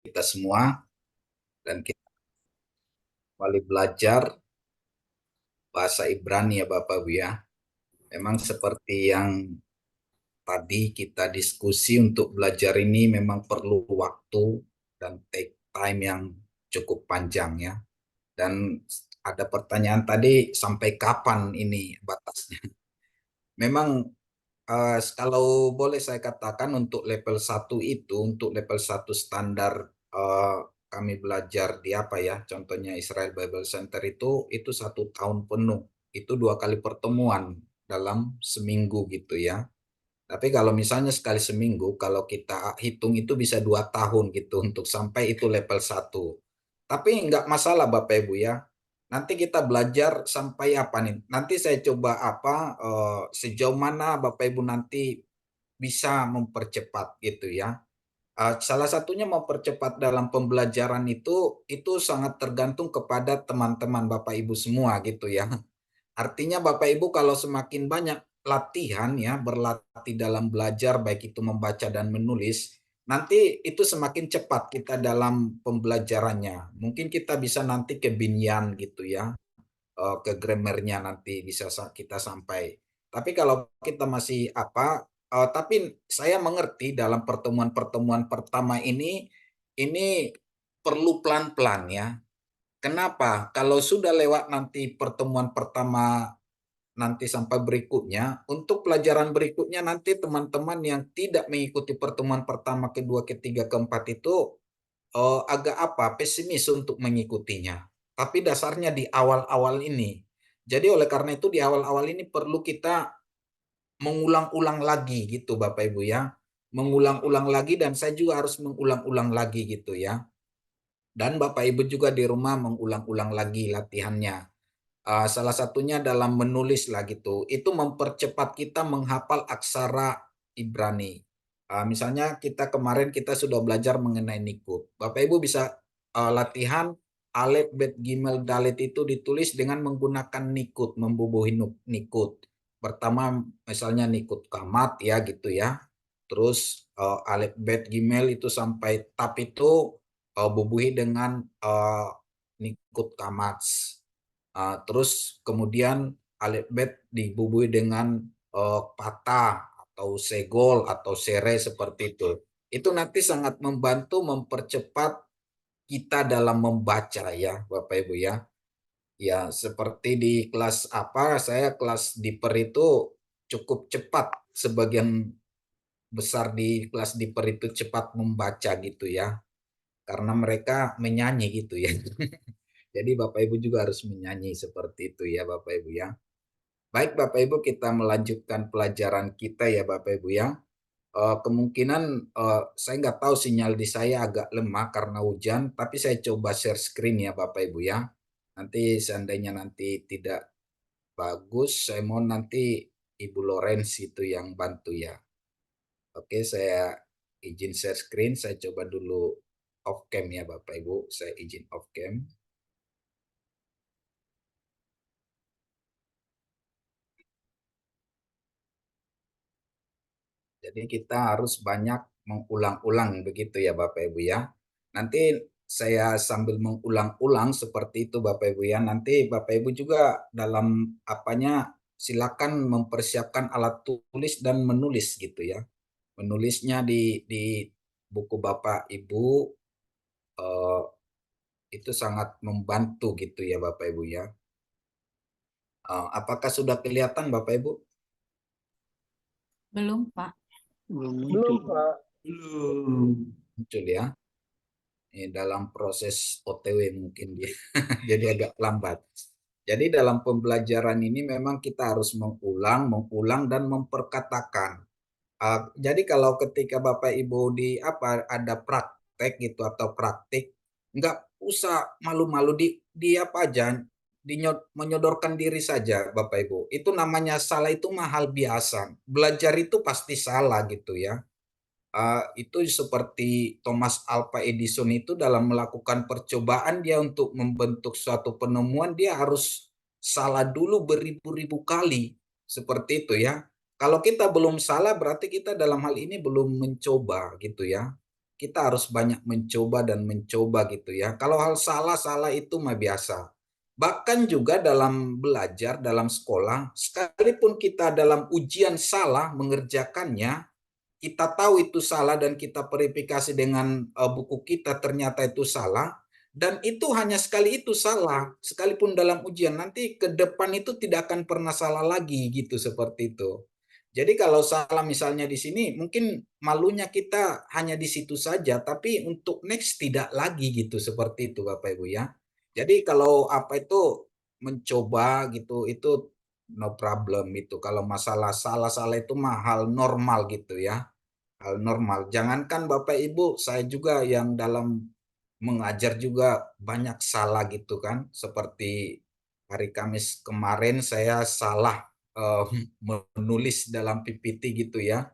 kita semua dan kita kembali belajar bahasa Ibrani ya Bapak Ibu ya. Memang seperti yang tadi kita diskusi untuk belajar ini memang perlu waktu dan take time yang cukup panjang ya. Dan ada pertanyaan tadi sampai kapan ini batasnya? Memang kalau boleh saya katakan untuk level 1 itu, untuk level 1 standar kami belajar di apa ya, contohnya Israel Bible Center itu 1 tahun penuh, itu 2 kali pertemuan dalam seminggu gitu ya. Tapi kalau misalnya sekali seminggu, kalau kita hitung itu bisa 2 tahun gitu untuk sampai itu level 1. Tapi nggak masalah Bapak Ibu ya. Nanti kita belajar sampai apa nih? Nanti saya coba sejauh mana Bapak Ibu nanti bisa mempercepat gitu ya. Salah satunya mempercepat dalam pembelajaran itu sangat tergantung kepada teman-teman Bapak Ibu semua gitu ya. Artinya Bapak Ibu kalau semakin banyak latihan ya, berlatih dalam belajar baik itu membaca dan menulis, nanti itu semakin cepat kita dalam pembelajarannya. Mungkin kita bisa nanti ke Binyan gitu ya, ke grammarnya nanti bisa kita sampai. Tapi kalau kita masih tapi saya mengerti dalam pertemuan-pertemuan pertama ini perlu pelan-pelan ya. Kenapa? Kalau sudah lewat nanti pertemuan pertama nanti sampai berikutnya, untuk pelajaran berikutnya nanti teman-teman yang tidak mengikuti pertemuan pertama, kedua, ketiga, keempat itu agak pesimis untuk mengikutinya. Tapi dasarnya di awal-awal ini. Jadi oleh karena itu di awal-awal ini perlu kita mengulang-ulang lagi gitu Bapak Ibu ya. Mengulang-ulang lagi dan saya juga harus mengulang-ulang lagi gitu ya. Dan Bapak Ibu juga di rumah mengulang-ulang lagi latihannya. Salah satunya dalam menulis lah gitu. Itu mempercepat kita menghafal aksara Ibrani. Misalnya kemarin kita sudah belajar mengenai Nikut. Bapak Ibu bisa latihan Alef, Bet, Gimel, Dalet itu ditulis dengan menggunakan Nikut, membubuhi Nikut. Pertama misalnya Nikut Kamat ya gitu ya. Terus Alef, Bet, Gimel itu sampai Tap itu bubuhi dengan Nikut Kamat. Terus kemudian alifbet dibubuhi dengan patah atau segol atau sere seperti itu. Itu nanti sangat membantu mempercepat kita dalam membaca ya Bapak Ibu ya. Ya seperti di kelas saya kelas Diper itu cukup cepat, sebagian besar di kelas Diper itu cepat membaca gitu ya. Karena mereka menyanyi gitu ya. Jadi Bapak Ibu juga harus menyanyi seperti itu ya Bapak Ibu ya. Baik Bapak Ibu, kita melanjutkan pelajaran kita ya Bapak Ibu ya. Kemungkinan saya nggak tahu sinyal di saya agak lemah karena hujan, tapi saya coba share screen ya Bapak Ibu ya. Nanti seandainya nanti tidak bagus, saya mau nanti Ibu Lorenz itu yang bantu ya. Oke, saya izin share screen, saya coba dulu off cam ya Bapak Ibu, saya izin off cam. Jadi kita harus banyak mengulang-ulang begitu ya Bapak Ibu ya. Nanti saya sambil mengulang-ulang seperti itu Bapak Ibu ya. Nanti Bapak Ibu juga dalam silakan mempersiapkan alat tulis dan menulis gitu ya. Menulisnya di buku Bapak Ibu eh, itu sangat membantu gitu ya Bapak Ibu ya. Apakah sudah kelihatan Bapak Ibu? Belum, Pak. Belum Belum, muncul. Pak. Belum muncul ya. Dalam proses OTW mungkin dia jadi agak lambat. Jadi dalam pembelajaran ini memang kita harus mengulang dan memperkatakan. Jadi kalau ketika Bapak Ibu ada praktek gitu atau praktik, nggak usah malu-malu di apa aja, menyodorkan diri saja Bapak Ibu. Itu namanya salah itu mahal biasa. Belajar itu pasti salah gitu ya. Itu seperti Thomas Alva Edison itu dalam melakukan percobaan dia untuk membentuk suatu penemuan dia harus salah dulu beribu-ribu kali seperti itu ya. Kalau kita belum salah berarti kita dalam hal ini belum mencoba gitu ya. kita harus banyak mencoba dan mencoba gitu ya. Kalau hal salah-salah itu mah biasa. Bahkan juga dalam belajar, dalam sekolah, sekalipun kita dalam ujian salah mengerjakannya, kita tahu itu salah dan kita verifikasi dengan buku kita ternyata itu salah, dan itu hanya sekali itu salah, sekalipun dalam ujian, nanti ke depan itu tidak akan pernah salah lagi gitu, seperti itu. Jadi kalau salah misalnya di sini, mungkin malunya kita hanya di situ saja, tapi untuk next tidak lagi gitu, seperti itu Bapak Ibu ya. Jadi kalau apa itu mencoba gitu, itu no problem itu. Kalau masalah salah-salah itu mah hal normal gitu ya, hal normal. Jangankan Bapak Ibu, saya juga yang dalam mengajar juga banyak salah gitu kan. Seperti hari Kamis kemarin saya salah eh, menulis dalam PPT gitu ya.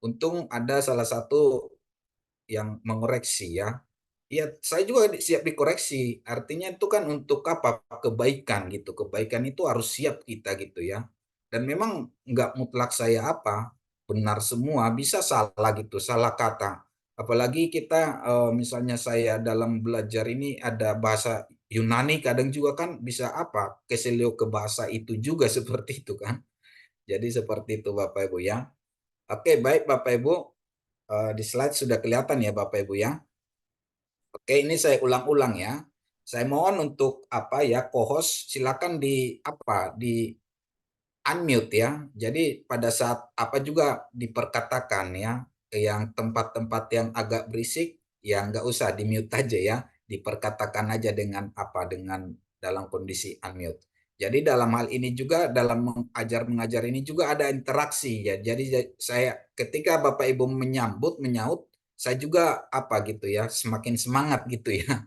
Untung ada salah satu yang mengoreksi ya. Iya, saya juga siap dikoreksi. Artinya itu kan untuk apa? Kebaikan gitu. Kebaikan itu harus siap kita gitu ya. Dan memang nggak mutlak saya apa benar semua, bisa salah gitu, salah kata. Apalagi kita misalnya saya dalam belajar ini ada bahasa Yunani, kadang juga kan bisa apa keselio ke bahasa itu juga seperti itu kan. Jadi seperti itu Bapak Ibu ya. Oke, baik Bapak Ibu. Di slide sudah kelihatan ya Bapak Ibu ya. Oke, ini saya ulang-ulang ya. Saya mohon untuk apa ya, co-host silakan di apa di unmute ya. Jadi pada saat apa juga diperkatakan ya, yang tempat-tempat yang agak berisik ya nggak usah di mute aja ya, diperkatakan aja dengan apa dengan dalam kondisi unmute. Jadi dalam hal ini juga dalam mengajar mengajar ini juga ada interaksi ya. Jadi saya ketika Bapak Ibu menyambut menyaut, saya juga apa gitu ya semakin semangat gitu ya.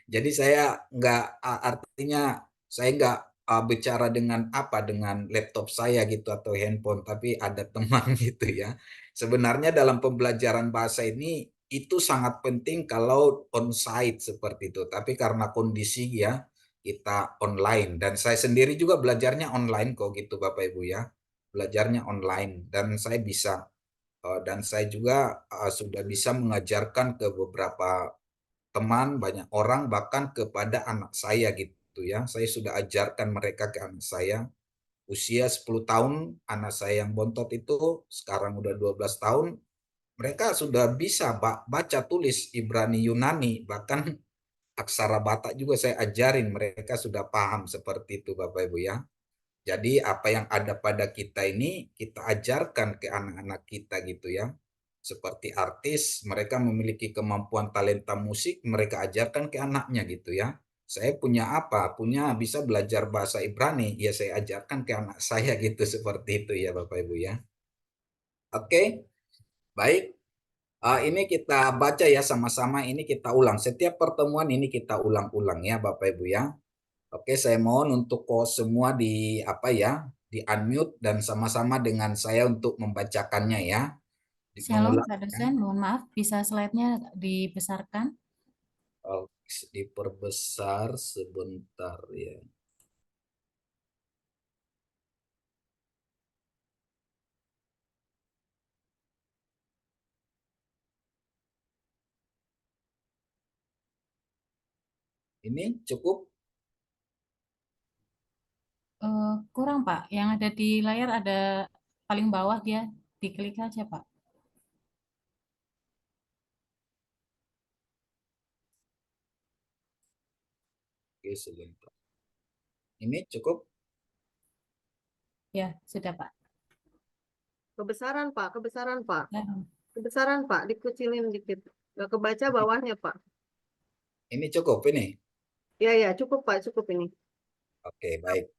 Jadi saya nggak artinya saya nggak bicara dengan apa dengan laptop saya gitu atau handphone, tapi ada teman gitu ya. Sebenarnya dalam pembelajaran bahasa ini itu sangat penting kalau on-site seperti itu. Tapi karena kondisi ya kita online dan saya sendiri juga belajarnya online kok gitu Bapak Ibu ya. Belajarnya online dan saya bisa dan saya juga sudah bisa mengajarkan ke beberapa teman, banyak orang, bahkan kepada anak saya gitu ya. Saya sudah ajarkan mereka ke anak saya. Usia 10 tahun, anak saya yang bontot itu sekarang udah 12 tahun. Mereka sudah bisa baca tulis Ibrani Yunani, bahkan aksara Batak juga saya ajarin. Mereka sudah paham seperti itu Bapak Ibu ya. Jadi apa yang ada pada kita ini kita ajarkan ke anak-anak kita gitu ya. Seperti artis, mereka memiliki kemampuan talenta musik, mereka ajarkan ke anaknya gitu ya. Saya punya apa? Punya bisa belajar bahasa Ibrani, ya saya ajarkan ke anak saya gitu seperti itu ya Bapak Ibu ya. Oke, baik. Ini kita baca ya sama-sama, ini kita ulang. Setiap pertemuan ini kita ulang-ulang ya Bapak Ibu ya. Oke, saya mohon untuk semua di apa ya, di unmute dan sama-sama dengan saya untuk membacakannya ya, Shalom, mengulang. Pak dosen. Mohon maaf, bisa slide-nya dibesarkan? Oh, diperbesar sebentar ya. Ini cukup. Kurang, Pak. Yang ada di layar ada paling bawah dia. Diklik aja, Pak. Oke, sebentar. Ini cukup. Ya, sudah, Pak. Kebesaran, Pak. Kebesaran, Pak. Ya, Kebesaran, Pak. Dikucilin dikit. Nggak kebaca bawahnya, Pak. Ini cukup ini. Ya, ya. Cukup, Pak. Cukup ini. Oke, baik.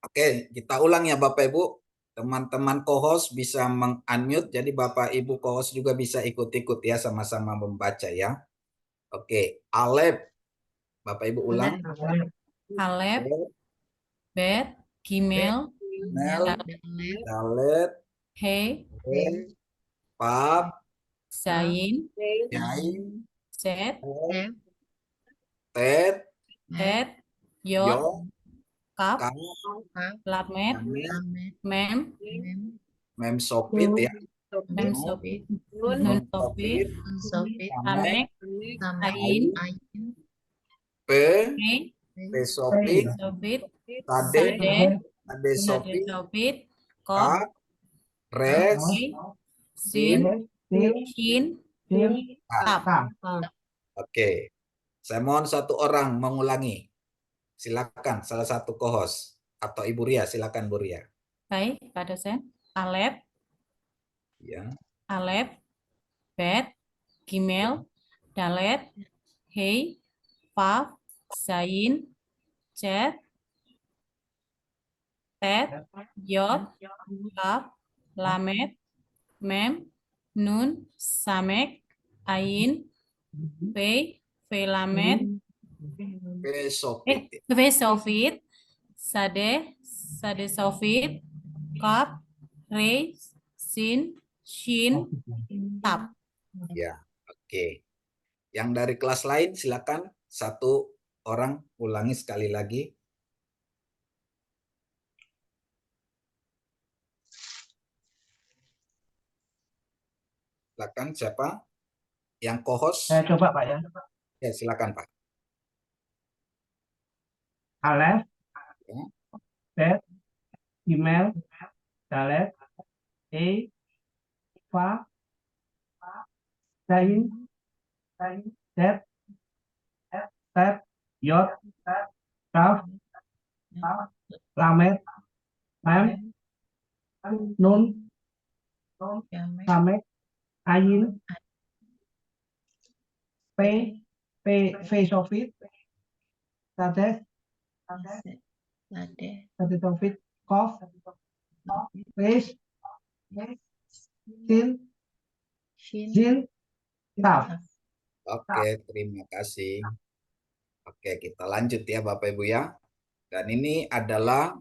Oke, kita ulang ya Bapak Ibu. Teman-teman co-host bisa meng-unmute, jadi Bapak Ibu co-host juga bisa ikut-ikut ya, sama-sama membaca ya. Oke, Alep. Bapak Ibu ulang. Alep, Alep, Bet, Gimel, Mel, Dalet, Dalet, He, He, Pap, Zain, Jain, Zet, Ted, Ted, Ted, Yod, Yo, Kap, Kak, Lamet, Jamet, Mem, Mem Sopit ya. Mem Sopit, sopit. Nun, Nun Nun sopit. sopit, Sopit, Samek, Samek, Samek, Ain. Ain, Pe, He. Pe sopit, Sopit. Sade, Sade. Ade Sade sopit, sopit. Ka, Kop. Res, He. Sin. Shin. Tap. Oke, saya mohon satu orang mengulangi. Silakan salah satu co-host atau Ibu Ria, silakan Bu Ria. Baik, Pak dosen. Alef. Ya, Alef. Bet. Gimel. Dalet. Hei. Faf. Zain. Cet. Tet. Yod. Kaf. Lamet. Mem. Nun. Samek. Ain. Pe. Velamet. Pe sopit. Ve sofit. Sade. Sade sofit. Kaf. Re. Sin. Shin. Tap. Ya, oke. Yang dari kelas lain silakan satu orang ulangi sekali lagi. Silakan siapa? Yang co-host? Saya coba Pak ya. Ya, silakan Pak. Alef, Ya. Bet, Gimel, Dalet, E, Fa, Zain, Tet, Tet, Yod, Kaf, Lamet, Mem, Nun, Yamek, Samek, Ain, P, V Sofit, Sade, Sade, Sade Sofit, Kof, Res, Sin, Shin, Zin, Taf. Oke, terima kasih. Oke, kita lanjut ya Bapak Ibu ya. Dan ini adalah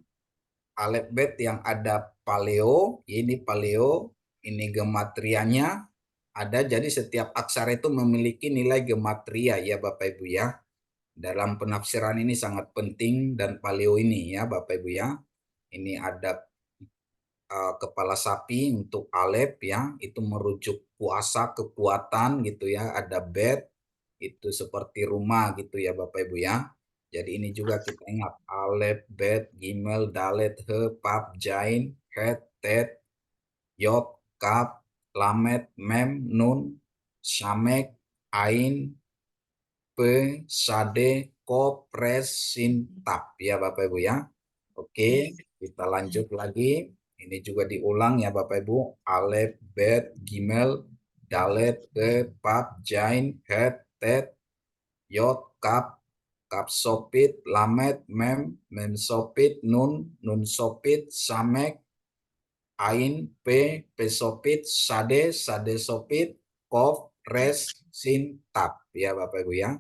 alfabet yang ada paleo, ini paleo, ini gematrianya ada, jadi setiap aksara itu memiliki nilai gematria ya Bapak Ibu ya. Dalam penafsiran ini sangat penting dan paleo ini ya Bapak Ibu ya. Ini ada kepala sapi untuk alef ya, itu merujuk kuasa, kekuatan gitu ya. Ada bet, itu seperti rumah gitu ya Bapak Ibu ya. Jadi ini juga kita ingat alef, bet, gimel, dalet, he, pap, jain, het, tet, yod, kaf, lamet, mem, nun, samek, ain, pe, sade, kop, res, sin, tap ya Bapak Ibu ya. Oke, kita lanjut lagi. Ini juga diulang ya Bapak Ibu. Alef, bet, gimel, dalet, he, pap, jain, het, tet, yod, kaf, kaf sopit, lamet, mem, mem sopit, nun sopit, samek, ain, pe sopit, sade, sade sopit, kof, res, sin, tap ya Bapak Ibu ya.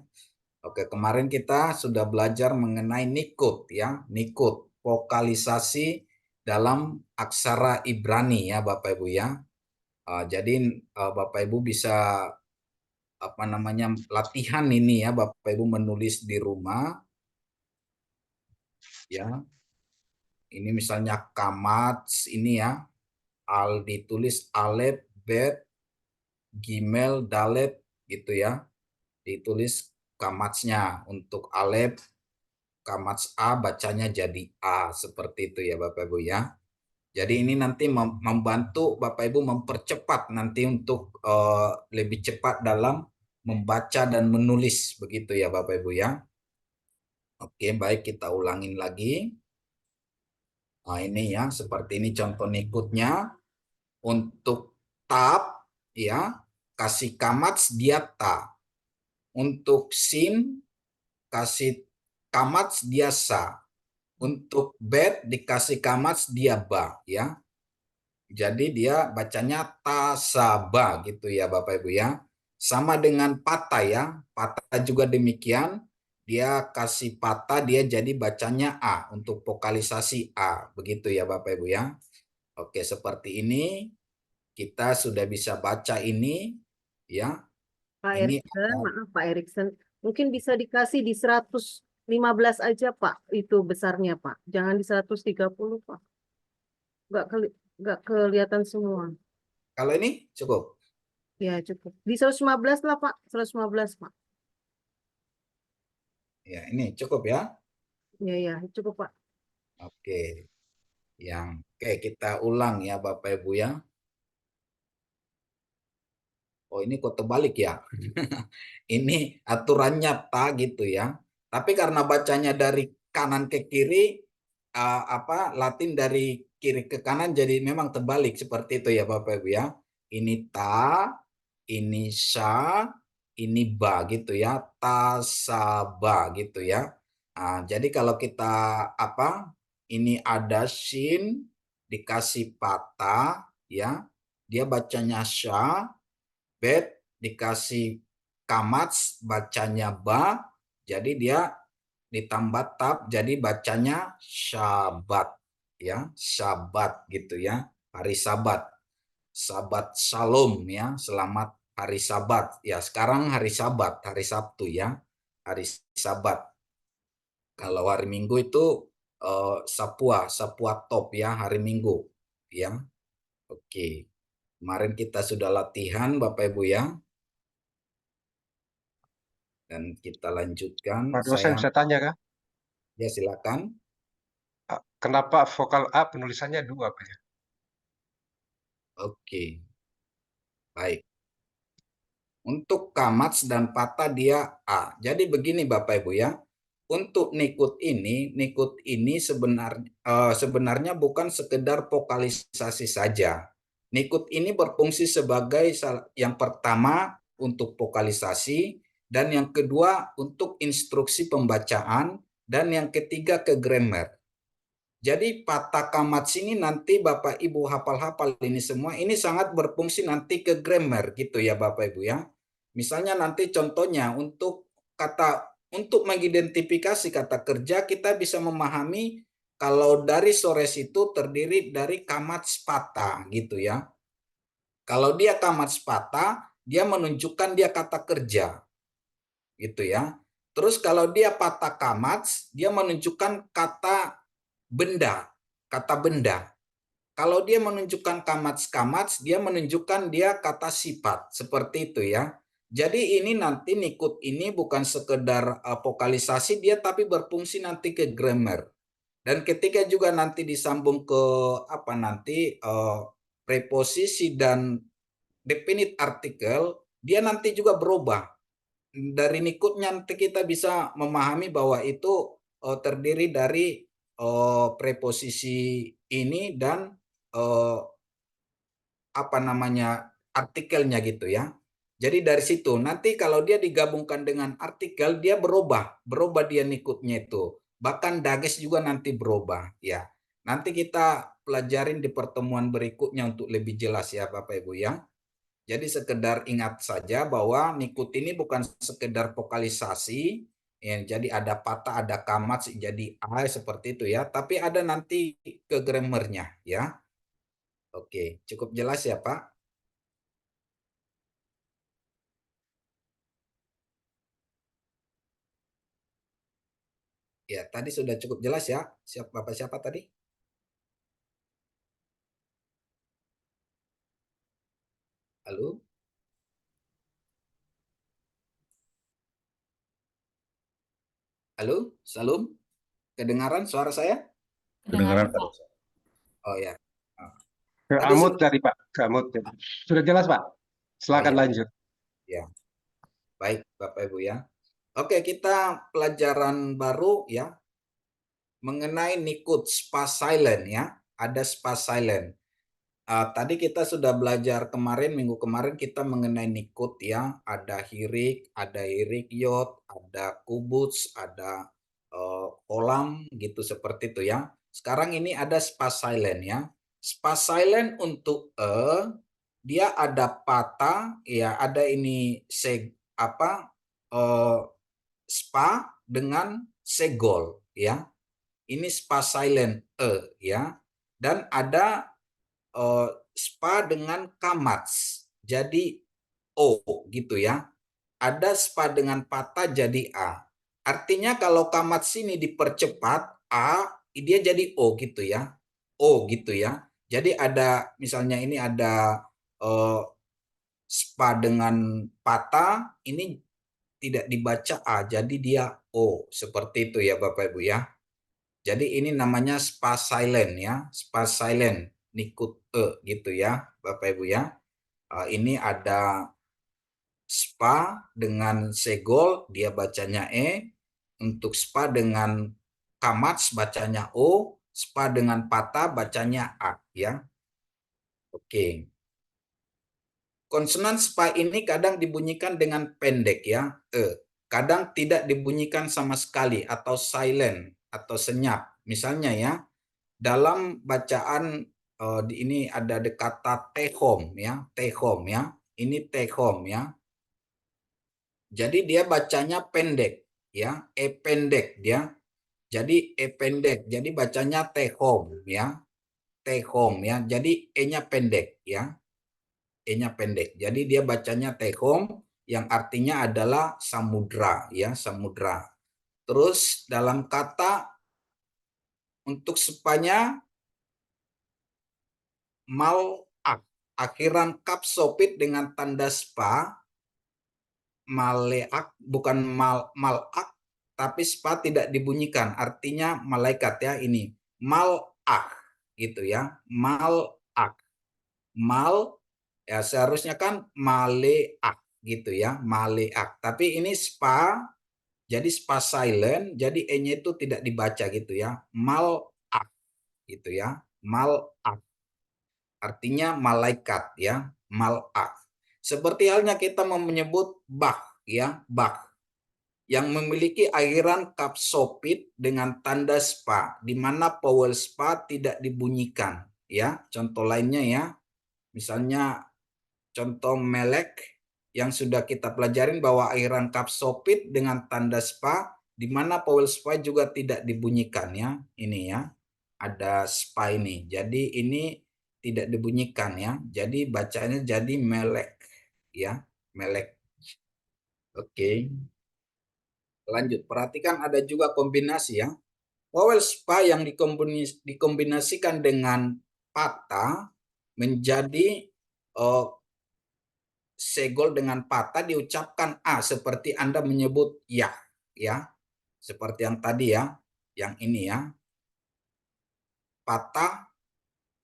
Oke, kemarin kita sudah belajar mengenai nikut ya, nikut, vokalisasi dalam aksara Ibrani ya Bapak Ibu ya. Jadi Bapak Ibu bisa latihan ini ya Bapak Ibu menulis di rumah ya. Ini misalnya kamat ini ya, ditulis alef, bet, gimel, dalet gitu ya. Ditulis kamatsnya untuk alef, kamats A bacanya jadi A seperti itu ya Bapak Ibu ya. Jadi ini nanti membantu Bapak Ibu mempercepat nanti untuk lebih cepat dalam membaca dan menulis begitu ya Bapak Ibu ya. Oke, baik kita ulangin lagi. Nah, ini ya seperti ini contoh nikutnya. Untuk tap ya kasih kamats dia ta. Untuk sin kasih kamats dia sa. Untuk bet dikasih kamats dia ba ya. Jadi dia bacanya tasaba gitu ya Bapak Ibu ya. Sama dengan patah ya. Patah juga demikian. Dia kasih patah dia jadi bacanya A untuk vokalisasi A. Begitu ya Bapak Ibu ya. Oke, seperti ini kita sudah bisa baca ini ya. Pak Ini Erikson, maaf Pak Erikson, mungkin bisa dikasih di 115 aja Pak, itu besarnya Pak. Jangan di 130 Pak. Nggak kelihatan semua. Kalau ini cukup. Ya, cukup. Di 115 lah, Pak. 115, Pak. Ya, ini cukup ya. Ya, ya, cukup, Pak. Oke. Oke, kita ulang ya Bapak Ibu ya. Oh, ini kok terbalik ya. Ini aturannya ta gitu ya. Tapi karena bacanya dari kanan ke kiri, Latin dari kiri ke kanan, jadi memang terbalik seperti itu ya Bapak Ibu ya. Ini ta, ini sha, ini ba gitu ya. Ta, sa, ba gitu ya. Jadi kalau kita ini ada shin dikasih patah ya. Dia bacanya sha. Bet dikasih kamats bacanya ba, jadi dia ditambah tab jadi bacanya syabat ya, syabat gitu ya, hari sabat. Sabat Shalom ya, selamat hari sabat. Ya, sekarang hari sabat, hari Sabtu ya, hari sabat. Kalau hari Minggu itu Sapua, Sapua top ya, hari Minggu ya. Oke. Kemarin kita sudah latihan Bapak Ibu ya. Dan kita lanjutkan. Pak dosen bisa tanya kah? Ya silakan. Kenapa vokal A penulisannya 2 Pak ya? Oke. Baik. Untuk kamats dan patah dia A. Jadi begini Bapak Ibu ya. Untuk nikut ini sebenarnya bukan sekedar vokalisasi saja. Nikut ini berfungsi sebagai yang pertama untuk vokalisasi, dan yang kedua untuk instruksi pembacaan, dan yang ketiga ke grammar. Jadi patah kamats ini nanti Bapak Ibu hafal-hafal ini semua, ini sangat berfungsi nanti ke grammar gitu ya Bapak Ibu ya. Misalnya nanti contohnya untuk mengidentifikasi kata kerja, kita bisa memahami kalau dari sores itu terdiri dari kamats patah gitu ya. Kalau dia kamats patah, dia menunjukkan dia kata kerja gitu ya. Terus kalau dia patah kamats, dia menunjukkan kata benda. Kalau dia menunjukkan kamats, dia menunjukkan dia kata sifat. Seperti itu ya. Jadi ini nanti nikut ini bukan sekedar vokalisasi dia, tapi berfungsi nanti ke grammar. Dan ketika juga nanti disambung ke preposisi dan definite artikel, dia nanti juga berubah. Dari nikutnya nanti kita bisa memahami bahwa itu terdiri dari preposisi ini dan artikelnya gitu ya. Jadi dari situ nanti kalau dia digabungkan dengan artikel, dia berubah dia nikutnya itu. Bahkan dages juga nanti berubah ya. Nanti kita pelajarin di pertemuan berikutnya untuk lebih jelas ya Bapak Ibu ya. Jadi sekedar ingat saja bahwa nikut ini bukan sekedar vokalisasi, ya, jadi ada patah, ada kamats, jadi A seperti itu ya. Tapi ada nanti ke grammarnya ya. Oke, cukup jelas ya Pak? Ya, tadi sudah cukup jelas ya. Bapak siapa tadi? Halo? Halo, Salum? Kedengaran suara saya? Kedengaran, Pak. Oh ya. Ke Tadi Amut tadi Pak, ke Amut. Sudah jelas Pak. Silakan lanjut. Ya. Baik, Bapak Ibu ya. Oke, kita pelajaran baru ya. Mengenai nikut spas silent ya. Ada spas silent. Tadi kita sudah belajar minggu kemarin kita mengenai nikut ya, ada hirik yot, ada kubuts, ada kolam gitu seperti itu ya. Sekarang ini ada spas silent ya. Spas silent untuk dia ada patah ya, ada ini spa dengan segol ya. Ini spas silent ya. Dan ada spa dengan kamats jadi O gitu ya. Ada spa dengan patah jadi A. Artinya kalau kamats ini dipercepat A, dia jadi O gitu ya. O gitu ya. Jadi ada misalnya ini ada eh, spa dengan patah ini tidak dibaca A, jadi dia O. Seperti itu ya Bapak Ibu ya. Jadi ini namanya spa silent ya, spa silent nikut E gitu ya Bapak Ibu ya. Ini ada spa dengan segol dia bacanya E, untuk spa dengan kamats bacanya O, spa dengan patah bacanya A ya. Oke. Konsonan spa ini kadang dibunyikan dengan pendek ya, E. Kadang tidak dibunyikan sama sekali atau silent atau senyap. Misalnya ya, dalam bacaan di ini ada kata tehom ya, tehom ya. Ini tehom ya. Jadi dia bacanya pendek ya, E pendek dia. Jadi E pendek. Jadi bacanya tehom ya. Tehom ya. Jadi E-nya pendek ya. E-nya pendek. Jadi dia bacanya tehom yang artinya adalah samudra ya, samudra. Terus dalam kata untuk spanya malak, akhiran kap sopit dengan tanda spa, maleak bukan malak, tapi spa tidak dibunyikan, artinya malaikat ya ini. Malak gitu ya, malak. Mal ya seharusnya kan maleak gitu ya, maleak. Tapi ini spa, jadi spa silent, jadi e-nya itu tidak dibaca gitu ya. Malak gitu ya, malak. Artinya malaikat ya, malak. Seperti halnya kita mau menyebut bah ya, bah yang memiliki akhiran kap sopit dengan tanda spa, di mana vowel spa tidak dibunyikan ya. Contoh lainnya ya, misalnya contoh melek yang sudah kita pelajarin bahwa akhiran kap sopit dengan tanda spa, di mana vowel spa juga tidak dibunyikan ya. Ini ya, ada spa ini. Jadi ini tidak dibunyikan ya. Jadi bacanya jadi melek ya, melek. Oke. Lanjut, perhatikan ada juga kombinasi ya. Vowel spa yang dikombinasikan dengan patah menjadi segol dengan patah diucapkan A seperti Anda menyebut ya, ya. Seperti yang tadi ya, yang ini ya. Patah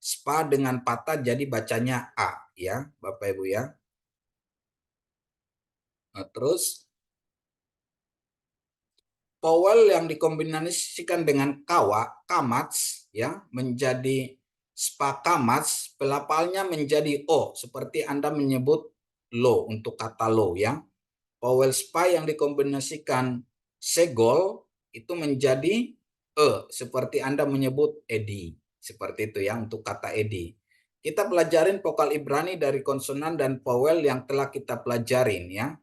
spa dengan patah jadi bacanya A ya, Bapak Ibu ya. Nah, terus vowel yang dikombinasikan dengan kawa, kamats ya, menjadi spa kamats, pelafalnya menjadi O seperti Anda menyebut lo untuk kata lo ya. Vowel spa yang dikombinasikan segol itu menjadi E seperti Anda menyebut edi. Seperti itu ya untuk kata edi. Kita pelajarin vokal Ibrani dari konsonan dan vowel yang telah kita pelajarin ya.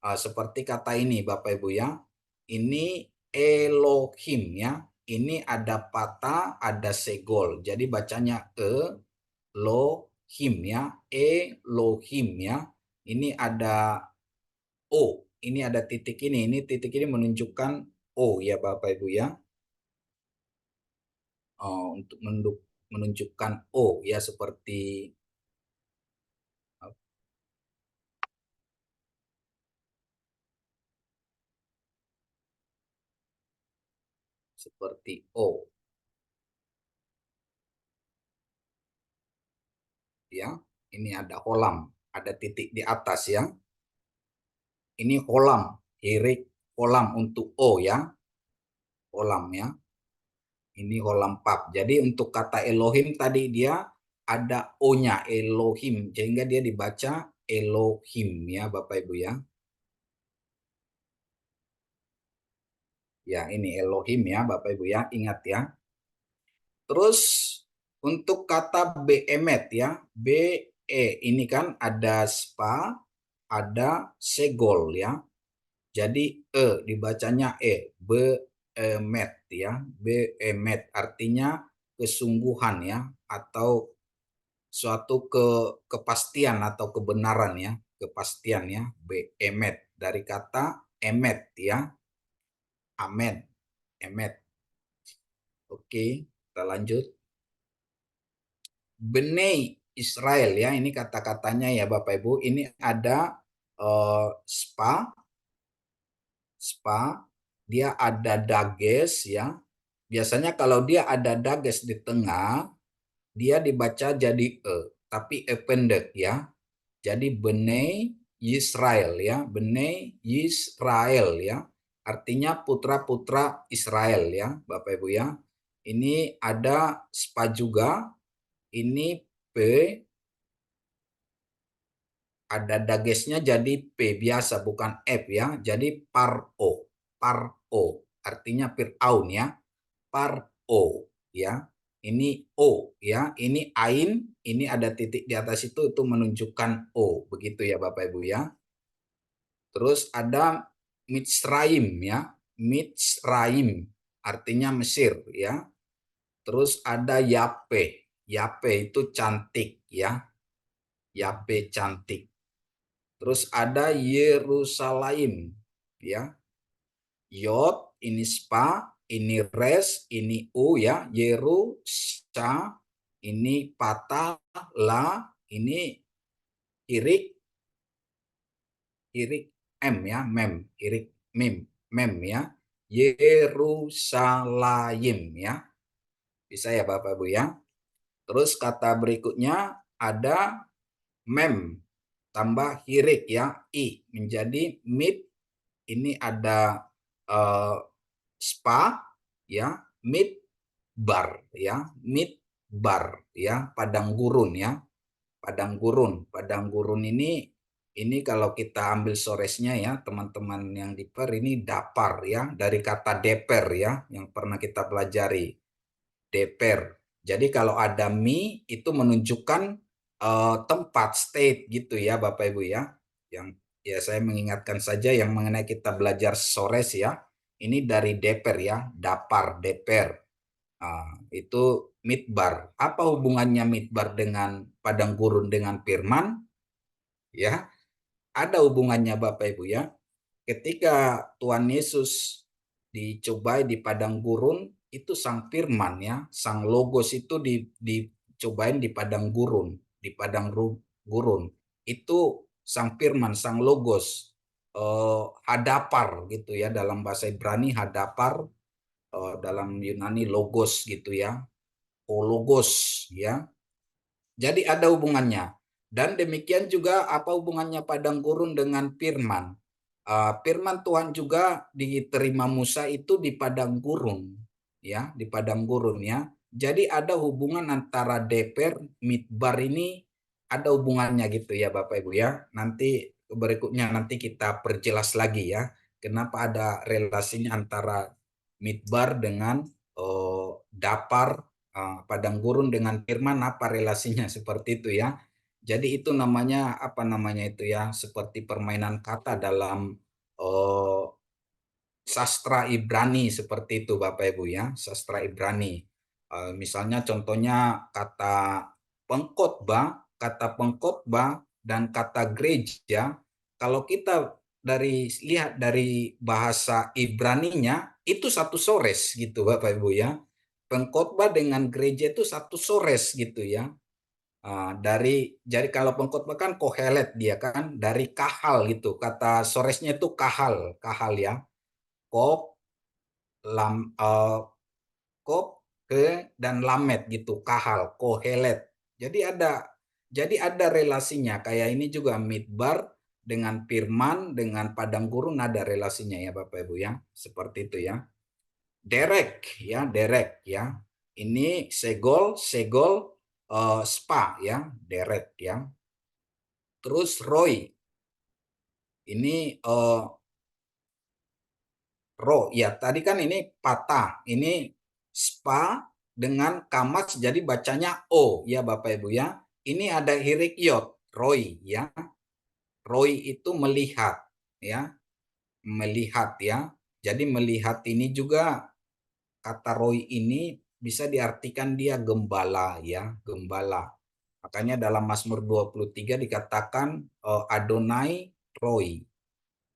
Seperti kata ini Bapak Ibu ya. Ini Elohim ya. Ini ada patah, ada segol. Jadi bacanya Elohim ya. Elohim ya. Ini ada O, ini ada titik ini titik ini menunjukkan O ya Bapak Ibu ya. Untuk menunjukkan O ya seperti O ya. Ini ada holam, ada titik di atas ya. Ini holam, hirik holam untuk O ya. Holam ya. Ini holam pap. Jadi untuk kata Elohim tadi dia ada O-nya Elohim sehingga dia dibaca Elohim ya Bapak Ibu ya. Ya, ini Elohim ya Bapak Ibu ya, ingat ya. Terus untuk kata beemet ya, be ini kan ada spa, ada segol ya. Jadi dibacanya beemet ya, beemet artinya kesungguhan ya atau suatu kepastian atau kebenaran ya, kepastian ya, beemet dari kata emet ya. Amen. Emet. Oke, kita lanjut. Benei Israel ya. Ini kata-katanya ya Bapak Ibu. Ini ada spa, dia ada dages ya. Biasanya kalau dia ada dages di tengah, dia dibaca jadi tapi pendek ya. Jadi Bnei Yisrael ya, Bnei Yisrael ya. Artinya putra-putra Israel ya, Bapak Ibu ya. Ini ada spa juga. Ini P, ada dagesnya jadi P biasa bukan F ya. Jadi paro, artinya Fir'aun ya. Paro ya. Ini O ya, ini ain, ini ada titik di atas itu menunjukkan O, begitu ya Bapak Ibu ya. Terus ada Mitzraim ya, Mitzraim artinya Mesir ya. Terus ada Yape, Yape itu cantik ya, Yape cantik. Terus ada Yerusalem ya, Yod ini spa, ini res, ini u ya, Yerusa, ini patah, la, ini irik, m ya, irik mem ya, Yerusalem ya. Bisa ya Bapak Ibu ya. Terus kata berikutnya ada mem tambah hirik ya, i menjadi mit. Ini ada spa ya, midbar ya, midbar ya, padang gurun ya. Padang gurun ini kalau kita ambil soresnya ya teman-teman yang di per ini dapar ya, dari kata deper ya yang pernah kita pelajari, deper. Jadi kalau ada mi itu menunjukkan tempat, state gitu ya Bapak Ibu ya. Yang ya saya mengingatkan saja yang mengenai kita belajar sores ya. Ini dari deper ya, dapar, deper. Itu midbar. Apa hubungannya midbar dengan padang gurun dengan firman? Ya, ada hubungannya Bapak Ibu ya. Ketika Tuhan Yesus dicobai di padang gurun, itu sang firman ya, sang logos itu dicobain di padang gurun, gurun. Itu sang firman, sang logos, hadapar gitu ya, dalam bahasa Ibrani hadapar, dalam Yunani logos gitu ya, logos ya. Jadi ada hubungannya. Dan demikian juga apa hubungannya padang gurun dengan firman? Firman Tuhan juga diterima Musa itu di padang gurun, ya, di padang gurun ya. Jadi ada hubungan antara deper, midbar ini ada hubungannya gitu ya Bapak Ibu ya. Nanti berikutnya nanti kita perjelas lagi ya. Kenapa ada relasinya antara midbar dengan dapar, padang gurun dengan firman, apa relasinya seperti itu ya. Jadi itu namanya apa namanya itu ya, seperti permainan kata dalam sastra Ibrani seperti itu Bapak Ibu ya, sastra Ibrani. Misalnya contohnya kata pengkhotbah dan kata gereja, kalau kita lihat dari bahasa Ibraninya itu satu sores gitu Bapak Ibu ya. Pengkhotbah dengan gereja itu satu sores gitu ya. Jadi kalau pengkhotbah kan kohelet dia kan dari kahal gitu. Kata soresnya itu kahal ya. Kop, kop, ke dan lamet gitu, kahal, kohelet. Jadi ada relasinya. Kayak ini juga midbar dengan firman, dengan padang gurun ada relasinya ya Bapak Ibu ya. Seperti itu ya. Derek ya. Ini segol, spa ya, derek ya. Terus Roy. Ini ro ya, tadi kan ini patah, ini spa dengan kamas jadi bacanya o ya Bapak Ibu ya. Ini ada hirik yod, Roy ya. Roy itu melihat ya. Melihat ya. Jadi melihat ini juga kata Roy ini bisa diartikan dia gembala ya, gembala. Makanya dalam Mazmur 23 dikatakan Adonai Roy.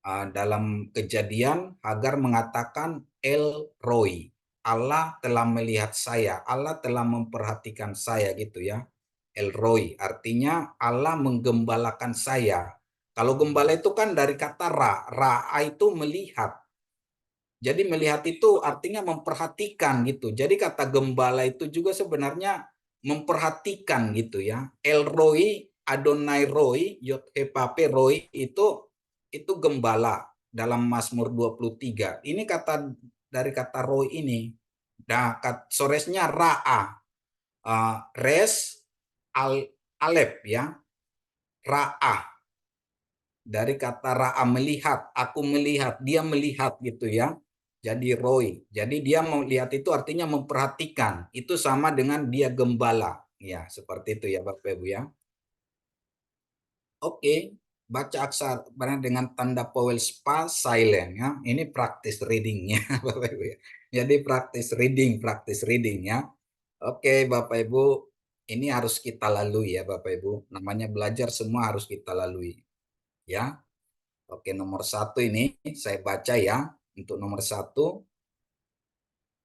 Dalam Kejadian Hagar mengatakan El Roy, Allah telah melihat saya, Allah telah memperhatikan saya gitu ya. Elroy, artinya Allah menggembalakan saya. Kalau gembala itu kan dari kata ra itu melihat. Jadi melihat itu artinya memperhatikan gitu. Jadi kata gembala itu juga sebenarnya memperhatikan gitu ya. Elroy, Adonai Roy, Yod He Pape Roy itu gembala dalam Mazmur 23. Ini kata dari kata Roy ini. Nah, soresnya ra'a. Res alep ya. Ra'a. Dari kata ra'a melihat, aku melihat, dia melihat gitu ya. Jadi Roy. Jadi dia melihat itu artinya memperhatikan. Itu sama dengan dia gembala. Ya, seperti itu ya Bapak Ibu ya. Oke, baca aksara dengan tanda vowel spa silent ya. Ini praktis readingnya Bapak Ibu ya. Jadi praktis reading ya. Oke Bapak Ibu, ini harus kita lalui ya Bapak Ibu. Namanya belajar semua harus kita lalui ya. Oke, nomor 1 ini saya baca ya. Untuk nomor 1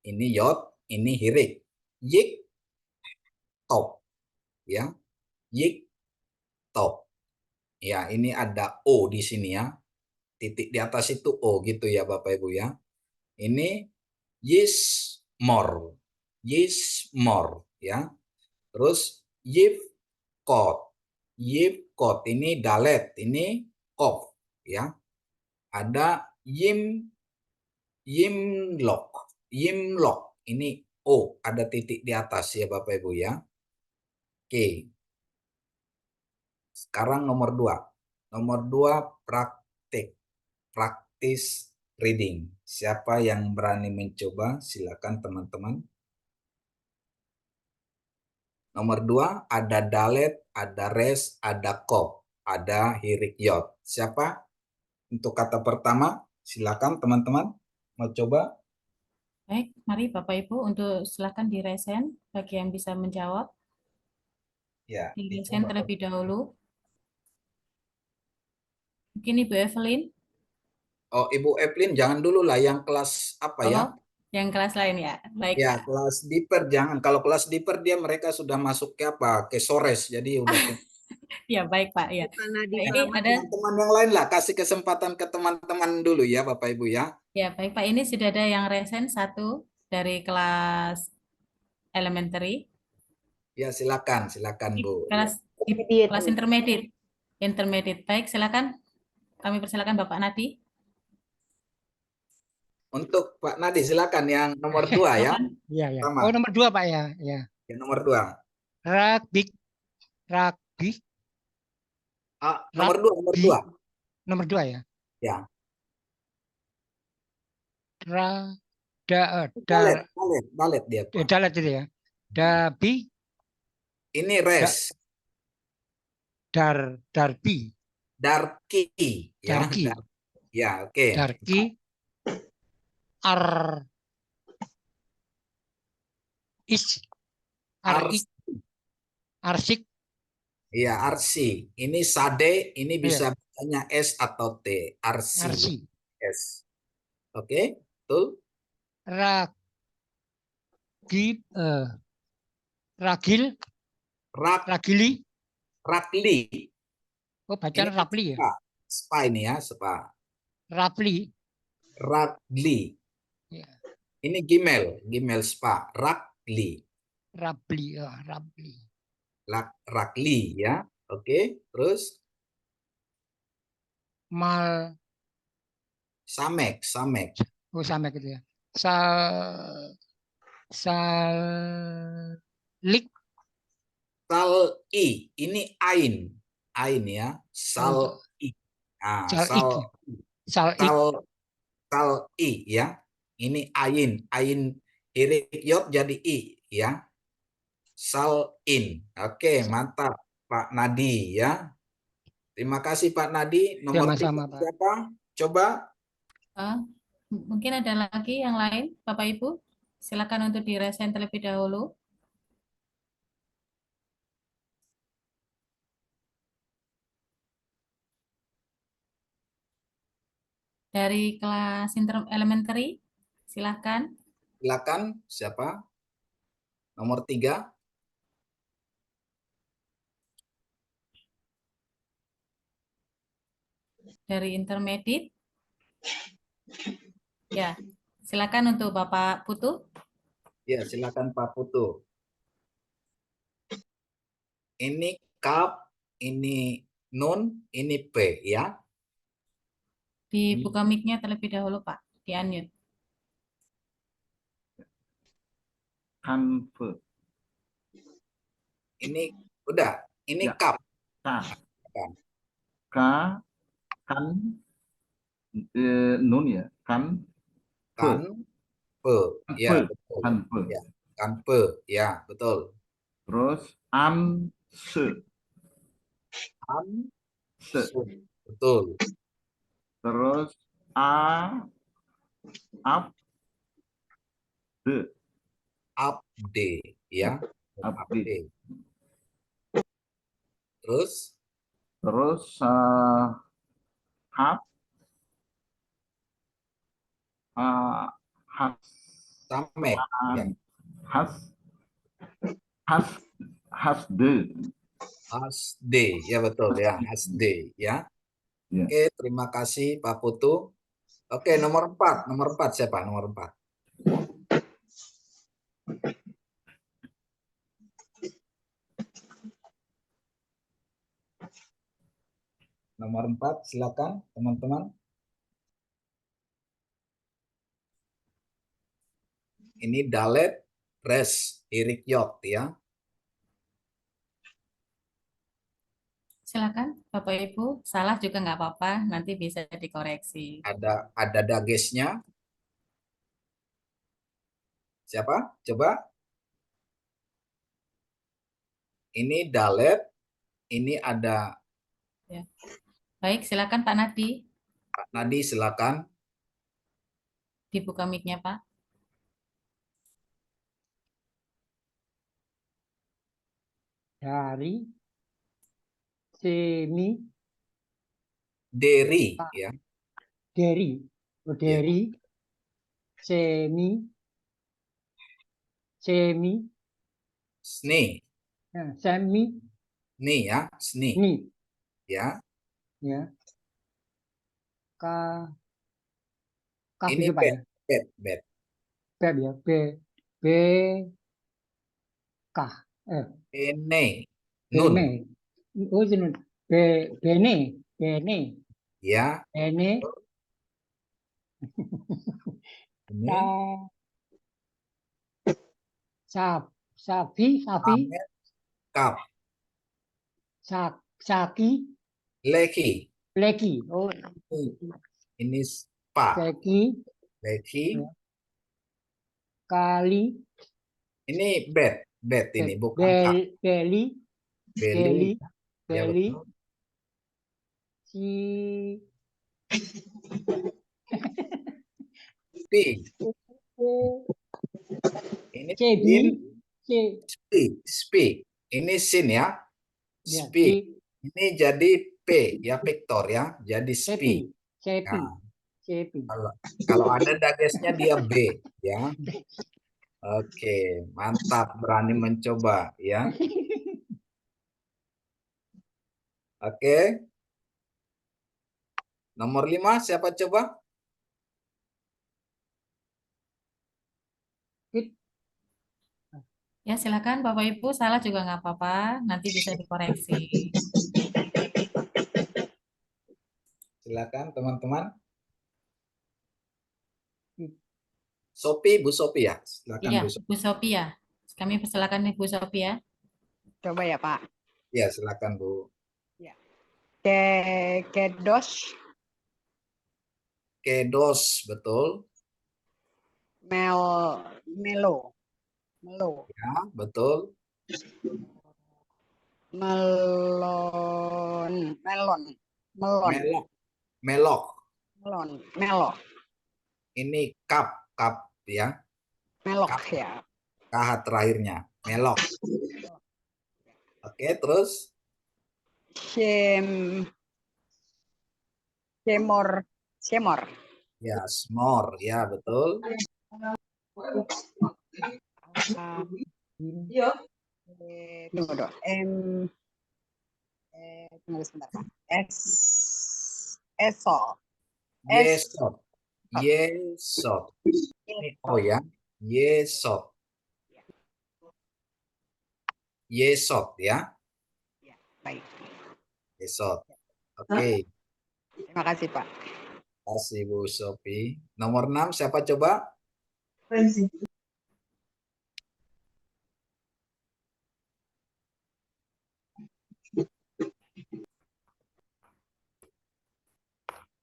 ini yod, ini hirik. Yik top ya. Yik top. Ya, ini ada O di sini ya. Titik di atas itu O gitu ya Bapak Ibu ya. Ini yis more. Yis more ya. Terus yif kot. Yif kot ini dalet, ini kof ya. Ada yimlok. Yimlok ini O, ada titik di atas ya Bapak Ibu ya. Oke. Sekarang nomor 2. Nomor 2 praktis reading. Siapa yang berani mencoba? Silakan teman-teman. Nomor 2 ada dalet, ada res, ada kop, ada hirik yod. Siapa? Untuk kata pertama, silakan teman-teman mau coba. Baik, mari Bapak Ibu untuk silakan diresen bagi yang bisa menjawab. Ya, Diresen dicoba. terlebih dahulu. Mungkin Ibu Evelyn. Oh, Ibu Evelyn jangan dulu lah yang kelas apa ya? Oh, yang kelas lain ya. Baik, Ya, Pak. kelas diper jangan. Kalau kelas diper dia mereka sudah masuk ke apa? Ke sores. Jadi udah Ya, baik, Pak. Ya. Pak Nadi Nah, ini Selamat. ada teman-teman yang lain lah. Kasih kesempatan ke teman-teman dulu ya, Bapak Ibu ya. ya, baik Pak. Ini sudah ada yang resen 1 dari kelas elementary, Ya, silakan Bu. Ya. kelas intermediate. Intermediate. Baik, silakan. Kami persilakan Bapak Nadi. Untuk Pak Nadi silakan yang nomor 2 ya. Silakan. Iya, ya. Sama. Oh, nomor 2 Pak ya. Ya. Yang nomor 2. Ragbi. Nomor 2, nomor 2. Nomor 2 ya. Ya. Dalet dia, Pak. Dalat itu ya. Dabi, Ini res. darbi, Darki ya. darki, Ya, oke. darki, arsik, Iya, arsi. Ini sade, ini bisa bacanya S atau T. Arsi. arsi, S. Oke, betul. ragil, ragili. Rakli. Oh, bacaan Ini rapli ya. Spa ini ya, spa. Rapli. Rakli. Ya. Ini gimel spa. Rakli. Rapli, ya, rapli. Rakli ya. Oke, terus samek. Oh, sama gitu ya. Salik. Sal-i. Ini ain. Ain ya. Sal-i. Nah, sal-i ya. Ini ain. Ain hirik yod jadi i ya. Sal-in. Oke, mantap Pak Nadi ya. Terima kasih Pak Nadi. Nomor 3 Sama-sama, Pak. siapa? Coba. Mungkin ada lagi yang lain, Bapak Ibu. Silakan untuk diresen terlebih dahulu. Dari kelas elementary, silakan. Silakan siapa? Nomor 3. dari intermediate. Ya, silakan untuk Bapak Putu. Ya, silakan Pak Putu. Ini kap, ini nun, ini P ya. Dibuka mic-nya terlebih dahulu, Pak. Di-unmute. Kanve. Ini udah, ini Ya. kap. Ka. Kan. Ka. Kan. Nun ya. Kan. Kan pe. Ya, Pe. betul. Kan pe. Ya, kan pe. Ya, betul. Terus an se. An Se. se. Betul. Terus a ap de. Upde ya. Update. Terus Terus hap has tamek ya. has has hasde. Hasde ya, betul ya, hasde ya. Ya. Oke, terima kasih Pak Putu. Oke, nomor 4 siapa? Nomor 4. Nomor 4, silakan teman-teman. Ini dalet res irik yok ya. Silakan, Bapak Ibu. Salah juga nggak apa-apa, nanti bisa dikoreksi. Ada dagesnya. Siapa? Coba. Ini dalet, ini ada Baik, silakan Pak Nadi. Pak Nadi, silakan. Dibuka mic-nya, Pak. Dari semi Deri ya. dari dari semi semi Sni. semi Ni ya, sni ni ya. ya ka kaf Ini itu Pak ya. bed. Beb ya b b k Bene. Nun bene oh itu nun b bene bene ya. bene Ini sa sapi Amet, kap, saki leki. leki oh Ini spa, leki leki. Ya. Kali Ini bed ini bukan kap. beli Beli. Ya, beli betul. si Speak. Ini cebi sin, speak. Ini sin ya. ya Speak. Ini jadi P ya, Victor ya. Jadi cepi speak. cepi Nah, cepi kalau ada dagesnya dia B ya. Oke, mantap, berani mencoba ya. Oke. Nomor 5 siapa coba? Ya, silakan Bapak Ibu. Salah juga nggak apa-apa, nanti bisa dikoreksi. Silakan teman-teman. Sopi, Bu Sopi ya. Silakan Iya, Bu Sopi. Bu Sophia. Kami persilakan Ibu Sophia. Coba ya Pak. Ya, silakan Bu. Kedos, Kedos, betul. melo, Ya, betul. melon, Melok. Melok. melo, Ini kap ya. melok Kap. ya. KH terakhirnya. Melok. Oke, terus Sem, semor, ya, smor ya, betul. tunggu dong, tunggu sebentar Pak. Esol. Yesot. Yesot. Ini O ya. Yesot. Yesot ya. Baik. Yesot. Oke. Terima kasih, Pak. Terima kasih Bu Sophie. Nomor 6 siapa coba?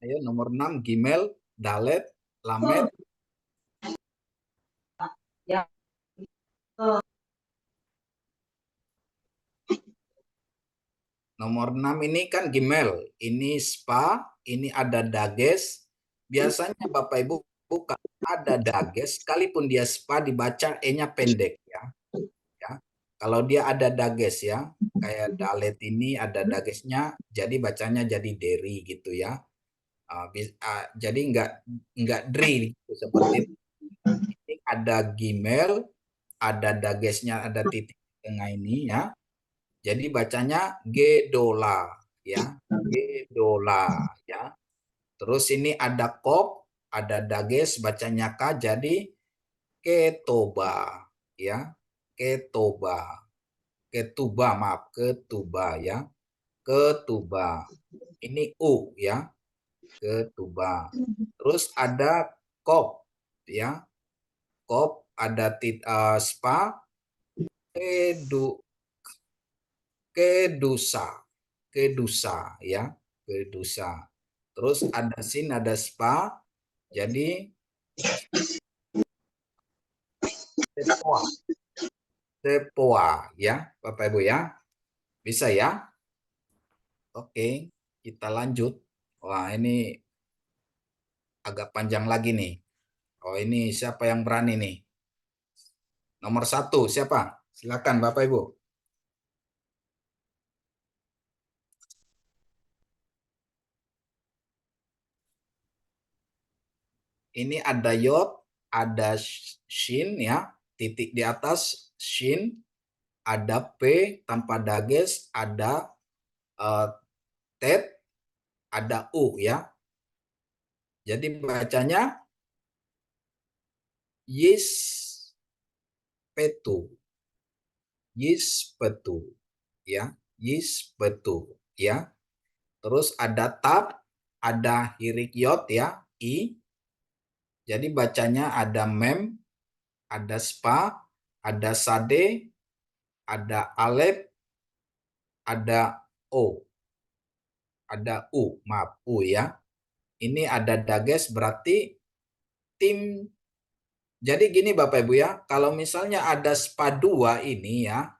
Ayo nomor 6 Gimel, Dalet, Lamet. Nomor 6 ini kan Gimel, ini Spa, ini ada Dages. Biasanya Bapak Ibu bukan ada Dages, sekalipun dia Spa dibaca E-nya pendek ya. Ya. Kalau dia ada Dages ya, kayak Dalet ini ada Dagesnya, jadi bacanya jadi Deri gitu ya. Jadi nggak Dri gitu, seperti itu. Ini ada Gimel, ada Dagesnya, ada titik di tengah ini ya. Jadi bacanya Gedola ya, Gedola ya. Terus ini ada Kop, ada Dages bacanya K jadi Ketoba ya. Ketoba. Ketuba maaf, Ketuba ya. Ketuba. Ini U ya. Ketuba. Terus ada Kop ya. Kop ada Spa Kedu Kedusa. Kedusa ya, Kedusa. Terus ada sin, ada spa. Jadi Sepoa. Sepoa ya, Bapak Ibu ya. Bisa ya? Oke, kita lanjut. Wah, ini agak panjang lagi nih. Oh, ini siapa yang berani nih? Nomor 1 siapa? Silakan Bapak Ibu. Ini ada yod, ada shin ya, titik di atas shin, ada p tanpa dages, ada tet, ada u ya. Jadi bacanya yis petu, yis petu ya, yis petu ya. Terus ada tab, ada hirik yod ya, i. Jadi bacanya ada mem, ada spa, ada sade, ada alep, ada o, ada u, maaf u ya. Ini ada dages berarti tim. Jadi gini Bapak Ibu ya, kalau misalnya ada spa 2 ini ya,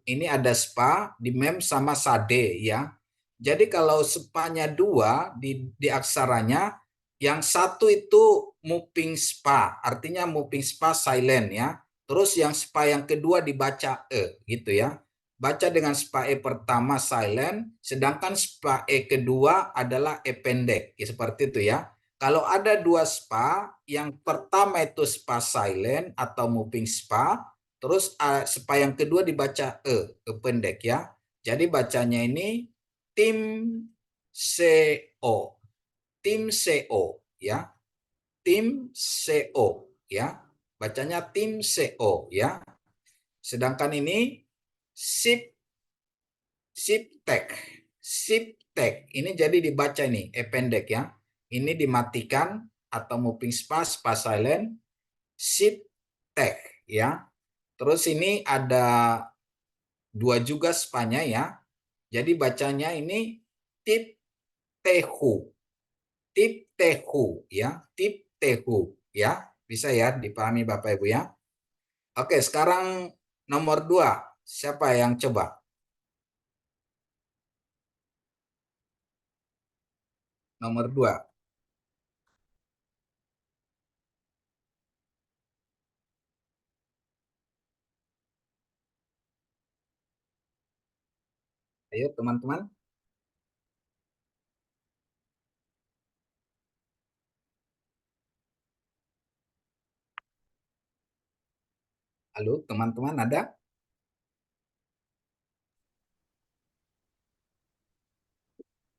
ini ada spa di mem sama sade ya. Jadi kalau spanya 2 di aksaranya, yang satu itu moving spa, artinya moving spa silent ya. Terus yang spa yang kedua dibaca e gitu ya. Baca dengan spa e pertama silent, sedangkan spa e kedua adalah e pendek, ya, seperti itu ya. Kalau ada 2 spa, yang pertama itu spa silent atau moving spa, terus spa yang kedua dibaca e pendek ya. Jadi bacanya ini tim CO, tim CO ya, tim CO ya, bacanya tim CO ya. Sedangkan ini sip siptek, siptek ini jadi dibaca ini pendek ya. Ini dimatikan atau moving spa silent, siptek ya. Terus ini ada 2 juga spanya ya. Jadi bacanya ini tip tehu. Tip tehu ya, tip tehu ya. Bisa ya dipahami Bapak Ibu ya. Oke, sekarang nomor 2. Siapa yang coba? Nomor 2. Ayo teman-teman. Halo teman-teman, ada?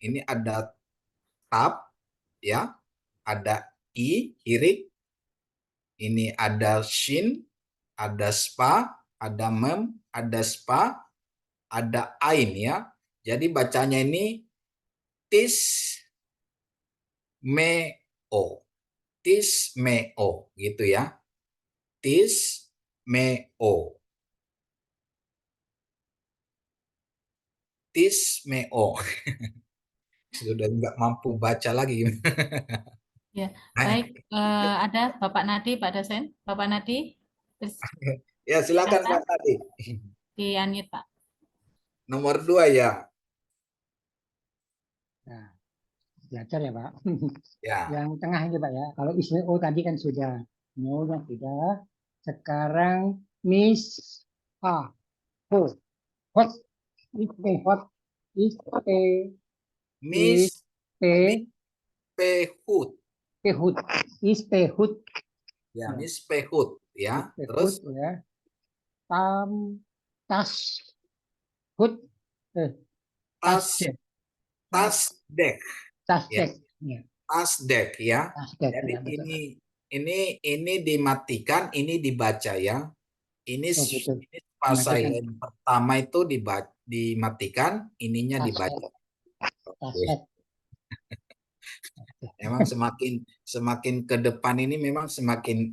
Ini ada tap, ya. Ada i, hirik. Ini ada shin, ada spa, ada mem, ada spa, ada ain, ya. Jadi bacanya ini tis me o. Tis me o, gitu ya. Tis me o. Tis me o. Sudah nggak mampu baca lagi. Ya, baik. Ada Bapak Nadi, Pak dosen. Bapak Nadi, terus Ya, silakan silakan Pak tadi. di-unmute, Pak. Nomor 2 ya. Nah, belajar ya Pak. Ya, Yang tengah ini Pak ya. Kalau ismeo tadi kan sudah. No-nya sudah. Sekarang Miss A. Ho. Hot. Ispe hot. Ispe. Miss Ispe. Pehut. Pehut. Ispe hut. Ya, Ya. Miss Pehut ya. Ispe Terus hut ya. Tam. Tas. Hut. Tas tas dek. tas dek Tas ya. dek. Ya. Tas dek ya. Tas dek. Jadi Ya, betul. ini dimatikan, ini dibaca ya. Ini Oh, betul. ini pas Dimatikan. yang pertama itu dimatikan, ininya Tas dibaca. dek. Tas Oke. dek. Memang semakin ke depan ini memang semakin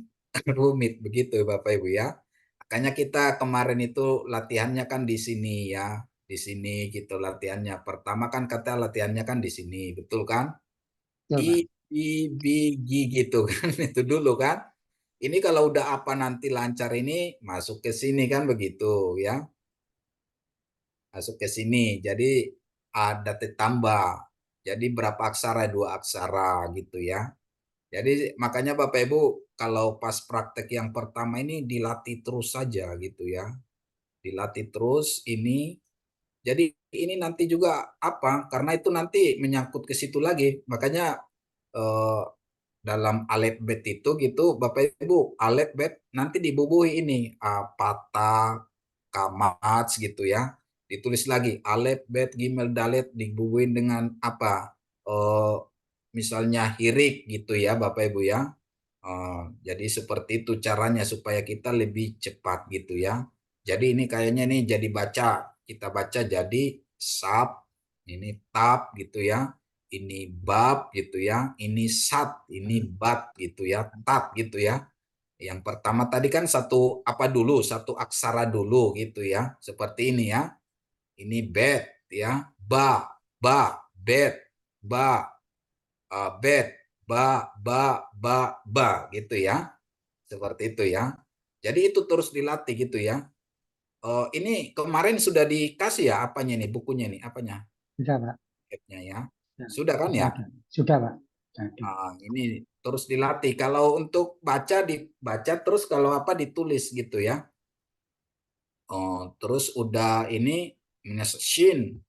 rumit begitu Bapak Ibu ya. Makanya kita kemarin itu latihannya kan di sini ya. Di sini gitu latihannya. Pertama kan kata latihannya kan di sini, betul kan? Betul, Pak. B, G gitu kan. Itu dulu kan. Ini kalau udah apa nanti lancar ini masuk ke sini kan begitu ya. Masuk ke sini. Jadi ada ditambah. Jadi berapa aksara? 2 aksara gitu ya. Jadi makanya Bapak Ibu kalau pas praktek yang pertama ini dilatih terus saja gitu ya. Dilatih terus ini. Jadi ini nanti juga apa? Karena itu nanti menyangkut ke situ lagi. Makanya eh, dalam alfabet itu gitu Bapak Ibu, alfabet nanti dibubuhi ini patah, kamats gitu ya. Ditulis lagi alfabet gimel dalet dibubuhin dengan apa? Misalnya hirik gitu ya Bapak Ibu ya. Jadi seperti itu caranya supaya kita lebih cepat gitu ya. Jadi ini kayaknya nih jadi baca. Kita baca jadi sap, ini tap gitu ya. Ini bab gitu ya. Ini sat, ini bat gitu ya. Tat gitu ya. Yang pertama tadi kan satu apa dulu? Satu aksara dulu gitu ya. Seperti ini ya. Ini bet ya. Bet, bet, ba gitu ya. Seperti itu ya. Jadi itu terus dilatih gitu ya. Ini kemarin sudah dikasih ya apanya nih bukunya nih apanya? Sudah, Pak. App-nya ya. Ya, Sudah kan ya? ada. Sudah, Pak. Jadi, Ini terus dilatih. Kalau untuk baca dibaca terus kalau apa ditulis gitu ya. Terus udah ini shin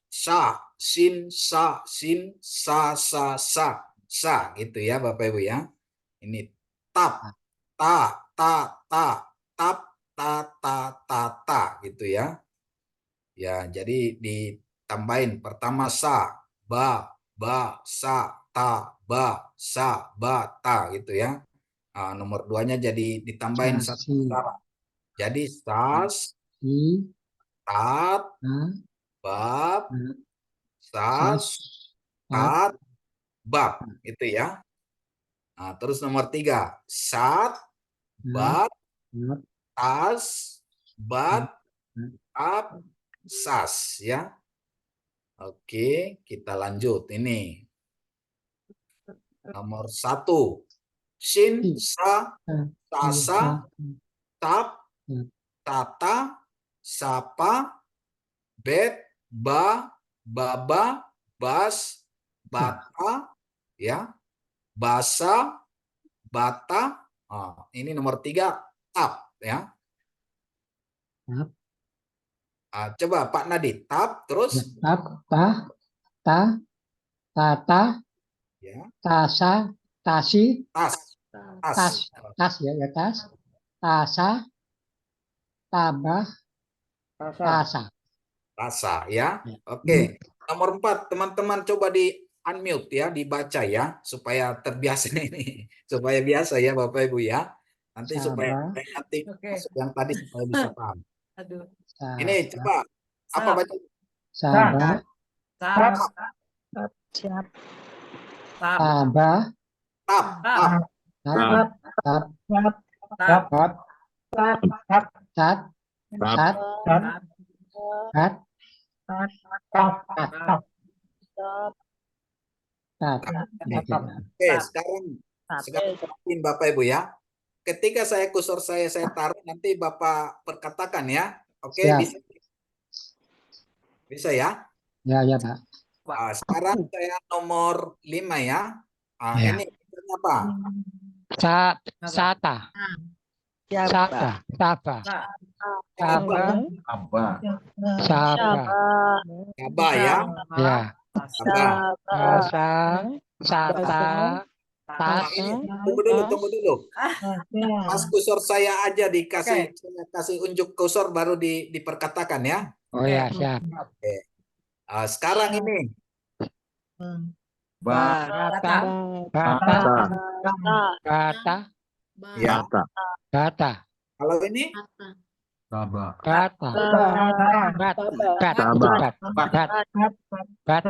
sa sin sa sin sa gitu ya Bapak Ibu ya. Ini tap ta tap ta gitu ya. Ya, jadi ditambahin pertama sa ba ta gitu ya. Nomor 2-nya jadi ditambahin satu Sasi. aksara. Jadi sas, Si. tat, Na. bab, Na. sas, Sas. Tat. tat, bab gitu ya. Terus nomor 3 sat, Na. bat, Nat. tas, bat, Na. tab, sas ya. Oke, kita lanjut. Ini nomor 1 sin, Si. sa, Ta. Si. tasa, Ta. tap, Ya. tata, sapa, bet, baba, bas, bata, ya, basa, bata. Ini nomor 3 tap, ya. Tap. Coba Pak Nadi, tap, terus, Tap. Ta. Ta. Tata. ya, Tasa. Tasi. tas, tas, Tas. Tas ya, ya tas. Tasa. Tabah. Tasa. tasa, ya. Ya. Oke, nomor 4, teman-teman coba di unmute ya, dibaca ya, supaya terbiasa ini, supaya biasa ya Bapak Ibu ya. Nanti supaya Sabah. nanti masuk yang tadi supaya bisa paham. Aduh. Ini coba apa baca? Sabah. Sab. Siap. Sab. Sabah. Tap, tap. Tat. Tat. Sab. Tat. Tat. Tat. Tat. Tat. Tat. Oke, sekarang perhatiin Bapak Ibu ya. Ketika saya kursor saya taruh, nanti Bapak perkatakan ya. Oke, Siap. bisa. Bisa ya. Ya, ya, Pak. Sekarang saya nomor 5 ya. Ya. Ini apa? Sata. Sata. Sabah. Sabah. Abah. Sabah. Sabah ya. Ya. Sabah. Sata. Nah, ini tunggu dulu. Pas kursor saya aja saya kasih unjuk kursor baru diperkatakan ya. Oh ya, siap. Oke. Sekarang ini Bata. ya. Bata. Kalau ini Sabah. Bata. bat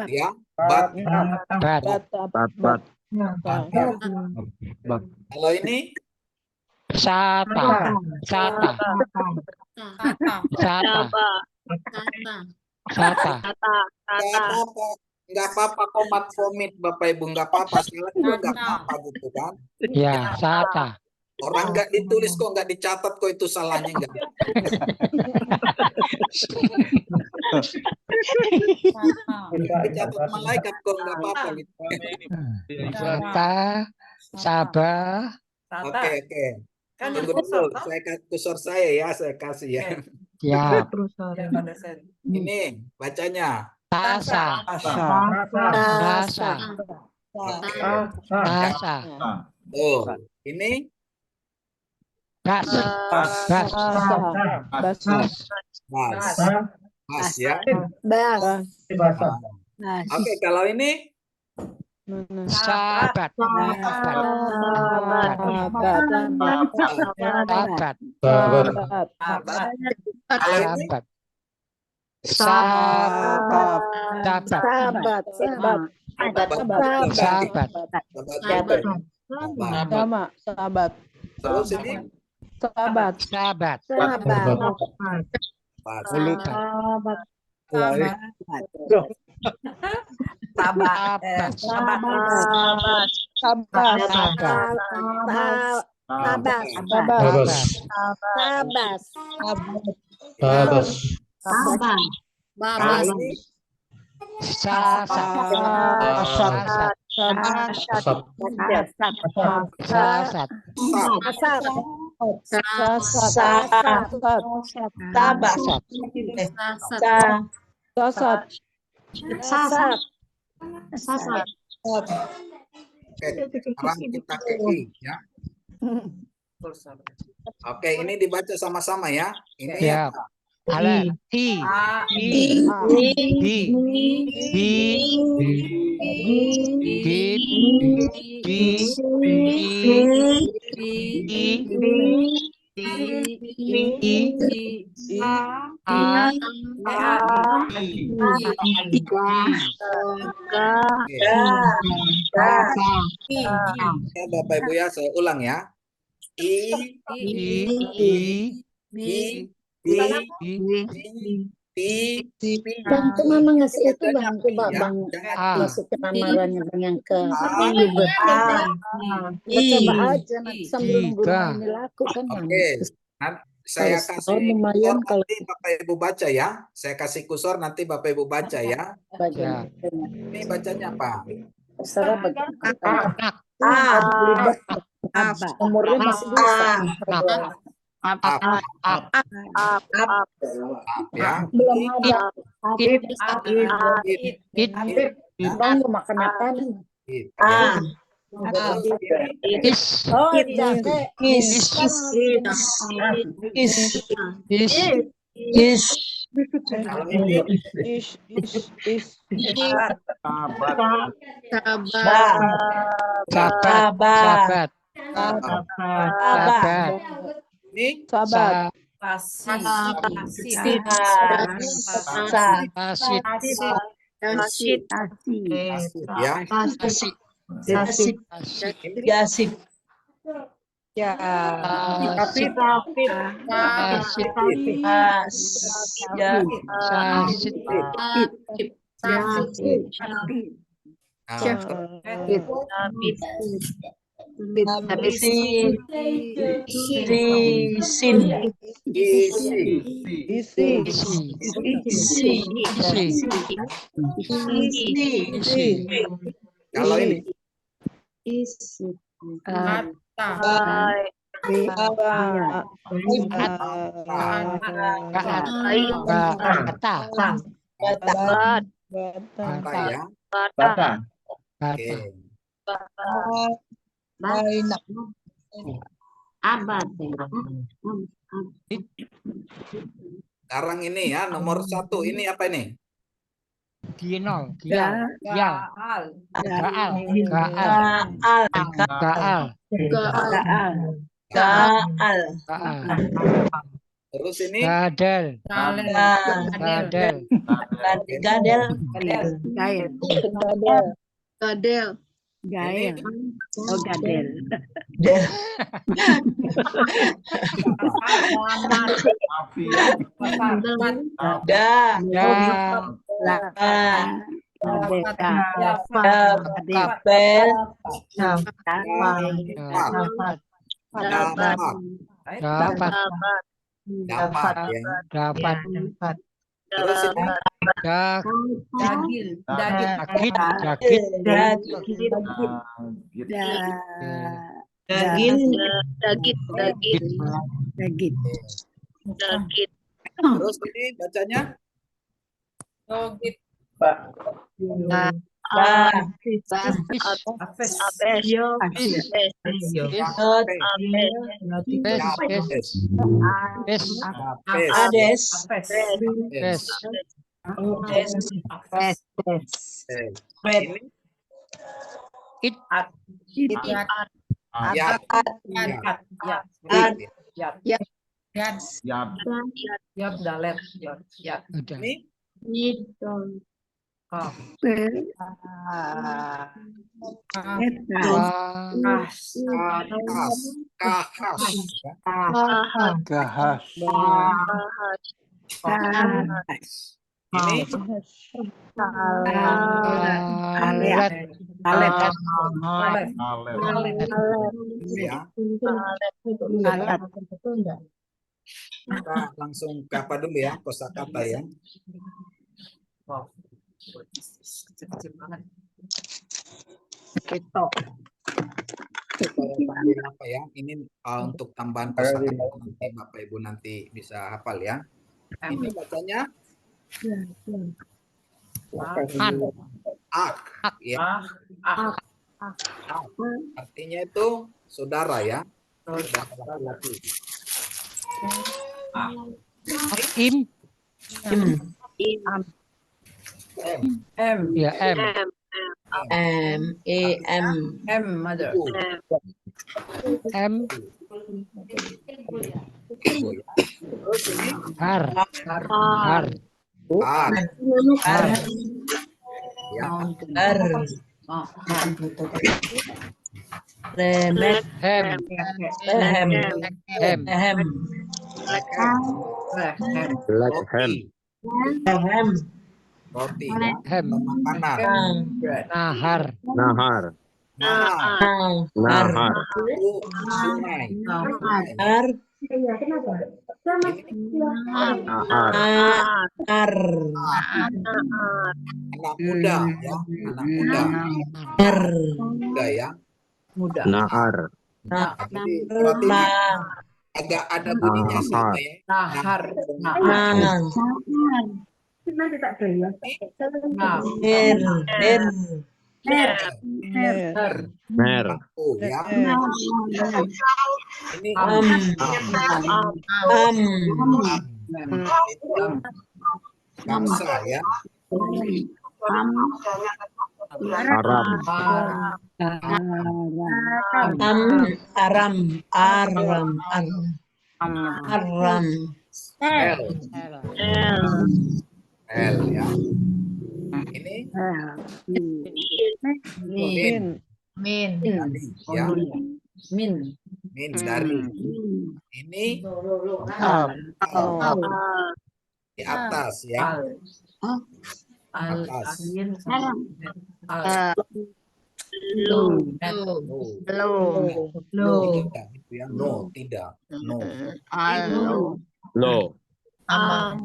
ya. Bat. Kalau ini Sata. Sata. nggak apa-apa komat komit Bapak Ibu, nggak apa-apa, salah juga nggak apa-apa gitu kan. Ya, sata. Orang nggak ditulis kok, nggak dicatat kok, itu salahnya nggak. Dicatat malaikat kok, nggak apa-apa gitu. Sata. Sabah. Oke. Tunggu dulu, saya kursor saya ya, saya kasih ya. Siap. Ini bacanya. Tasa. Tasa. Tasa. Oh, ini Bas. Bas. bas ya. Oke, kalau ini Sahabat. Sahabat. Sahabat. Terus ini Sahabat. Sekarang kita ke I ya. Oke, ini dibaca sama-sama ya. Ini Siap. apa? Aler. I. Bapak Ibu ya, saya ulang ya. Bantu mama ngasih itu bantu bang masukin amarannya yang ke coba aja nanti sambil nunggu ini laku kan. Oke, saya kasih lumayan kalau Bapak Ibu baca ya. Saya kasih kursor nanti Bapak Ibu baca ya. bagian Ini bacanya apa? terserah umurnya masih bisa Ya. belum ada bang mau makan apa nih Kalau ini Sahabat. Sahabat. ini Sahabat. Pasif. Pasif. pasif ya. Pasif. Pasif. Gasip. Ya. Pasif. Pasif. Ya. Pasif. Sin. Isi. Isi. Kalau ini apa ya? Bata. Oke. Sekarang ini ya nomor 1 ini apa ini? Gial. Gaal. Gaal. Terus ini Gadel. Gadel. Gael. Oh, gadel. Dapat ya. Dapat. Terus ini terus ini bacanya Gahas. ini ya. Kita langsung ke apa dulu ya, kosakata ya. Kita panggil apa ya? Ini untuk tambahan kosakata nanti Bapak Ibu nanti bisa hafal ya. Ini bacanya ak ya. Artinya itu saudara ya. Saudara laki-laki. Im. M. Ya, M. Mother. M. Terus ini Har. ya. Roti ya. Makanan. Nahar. Sungai. Anak muda ya. Anak muda. Muda ya. Jadi roti agak ada bunyinya sama ya. Oh ya. Ini Kamsa ya. Aram. Aram. L. L. L ya. Ini min. Min. Dari ya. Min. Min dari. Ini di atas ya. Atas. Low. Tidak gitu ya. No, tidak. No. Lo. Amar.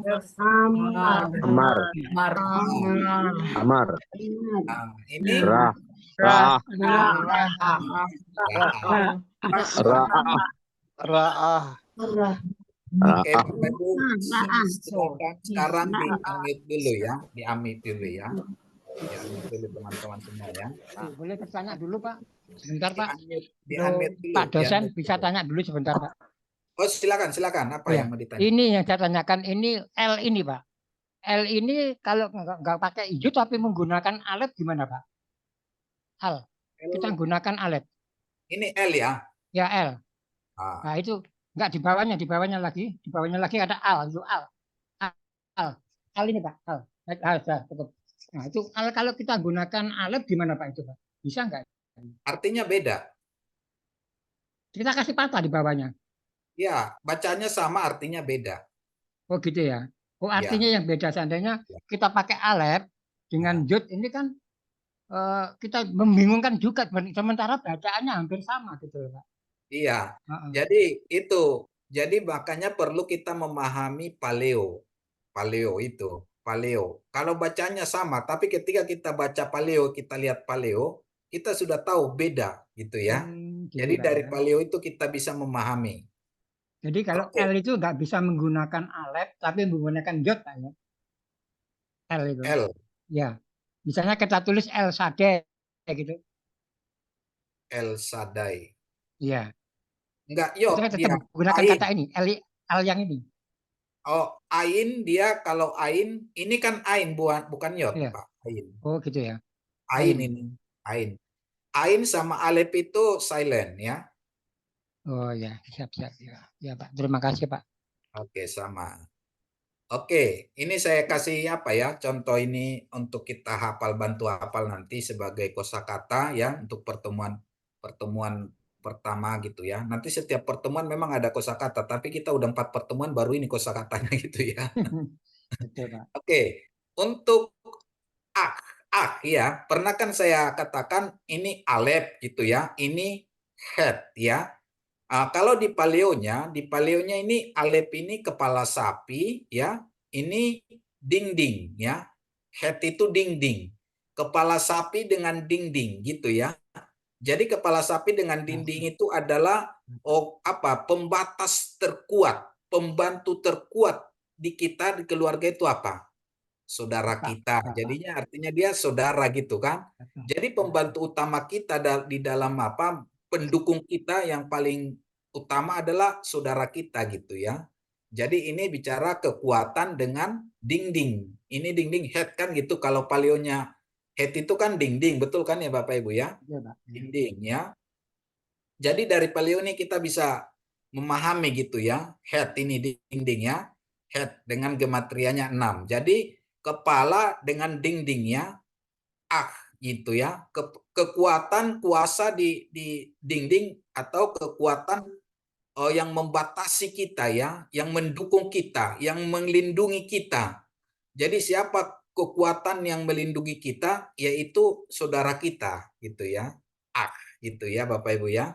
Amar. Nah, ini Ra. Ra. Ra. Oke, Bapak Ibu, silakan sekarang di-unmute dulu ya, di-unmute dulu ya. Di-unmute dulu teman-teman semua ya. Pak, boleh bertanya dulu, Pak? Sebentar, Pak. Di-unmute dulu. Pak dosen di-unmute bisa dulu. tanya dulu sebentar, Pak. Oh, silakan. Apa Iya. yang mau ditanya? Ini yang saya tanyakan, ini L ini, Pak. L ini kalau nggak pakai hijau tapi menggunakan alet gimana, Pak? Al, kita menggunakan alet. Ini L ya. Ya, L. Ah, Nah, itu nggak di bawahnya lagi ada al, itu al. Al ini, Pak. Al. Sudah, cukup. Nah, itu kalau kita gunakan alet gimana, Pak, itu, Pak? Bisa nggak? artinya beda. Kita kasih patah di bawahnya. Ya, bacanya sama, artinya beda. Oh, gitu ya. Oh, Ya. artinya yang beda. Seandainya Ya. kita pakai alet dengan jut ini kan kita membingungkan juga. Sementara bacaannya hampir sama gitu, Pak. Iya. Heeh. Jadi itu. Jadi makanya perlu kita memahami paleo. Paleo itu. Paleo. Kalau bacanya sama, tapi ketika kita baca paleo, kita lihat paleo, kita sudah tahu beda gitu ya. Gitu, Jadi Pak, dari ya. paleo itu kita bisa memahami. Jadi kalau Oke. L itu nggak bisa menggunakan alet, tapi menggunakan jut, Pak, ya. L itu. L. Ya. Misalnya kita tulis L Sade kayak gitu. El Shaddai. Iya. Enggak, Kita yok tetap dia. menggunakan Ain. kata ini, L yang ini. Oh, ain dia kalau ain ini kan ain bukan yod, Iya. Pak. Ain. Oh, gitu ya. Ain Ain. ini. Ain. Ain sama alef itu silent ya. Oh ya, siap. Ya. Ya, Pak. Terima kasih, Pak. Oke, sama. Oke, ini saya kasih apa ya? Contoh ini untuk kita hafal, bantu hafal nanti sebagai kosakata ya untuk pertemuan pertama gitu ya. Nanti setiap pertemuan memang ada kosakata, tapi kita udah 4 pertemuan baru ini kosakatanya gitu ya. Betul, Pak. Oke, untuk ya, pernah kan saya katakan ini alef gitu ya, ini head ya. Kalau di paleonya ini alef ini kepala sapi ya, ini dinding ya. Head itu dinding. Kepala sapi dengan dinding gitu ya. Jadi kepala sapi dengan dinding itu adalah pembatas terkuat, pembantu terkuat di kita di keluarga itu apa? Saudara kita. Jadinya artinya dia saudara gitu kan. Jadi pembantu utama kita di dalam pendukung kita yang paling utama adalah saudara kita gitu ya. Jadi ini bicara kekuatan dengan dinding. Ini dinding head kan gitu. Kalau paleonya head itu kan dinding, betul kan ya Bapak Ibu ya? Dinding ya. Jadi dari paleo ini kita bisa memahami gitu ya. Head ini dinding ya. Head dengan gematrianya 6. Jadi kepala dengan dindingnya gitu ya. Kekuatan kuasa di dinding atau kekuatan yang membatasi kita ya, yang mendukung kita, yang melindungi kita. Jadi siapa kekuatan yang melindungi kita? Yaitu saudara kita gitu ya. Gitu ya Bapak Ibu ya.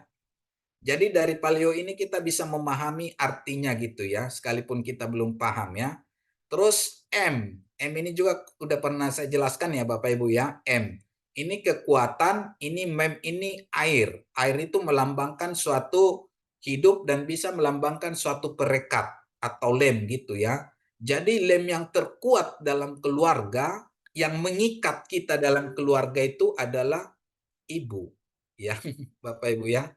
Jadi dari paleo ini kita bisa memahami artinya gitu ya, sekalipun kita belum paham ya. Terus M ini juga udah pernah saya jelaskan ya Bapak Ibu ya, M. Ini kekuatan, ini mem, ini air. Air itu melambangkan suatu hidup dan bisa melambangkan suatu perekat atau lem gitu ya. Jadi lem yang terkuat dalam keluarga, yang mengikat kita dalam keluarga itu adalah ibu. Ya, Bapak Ibu ya.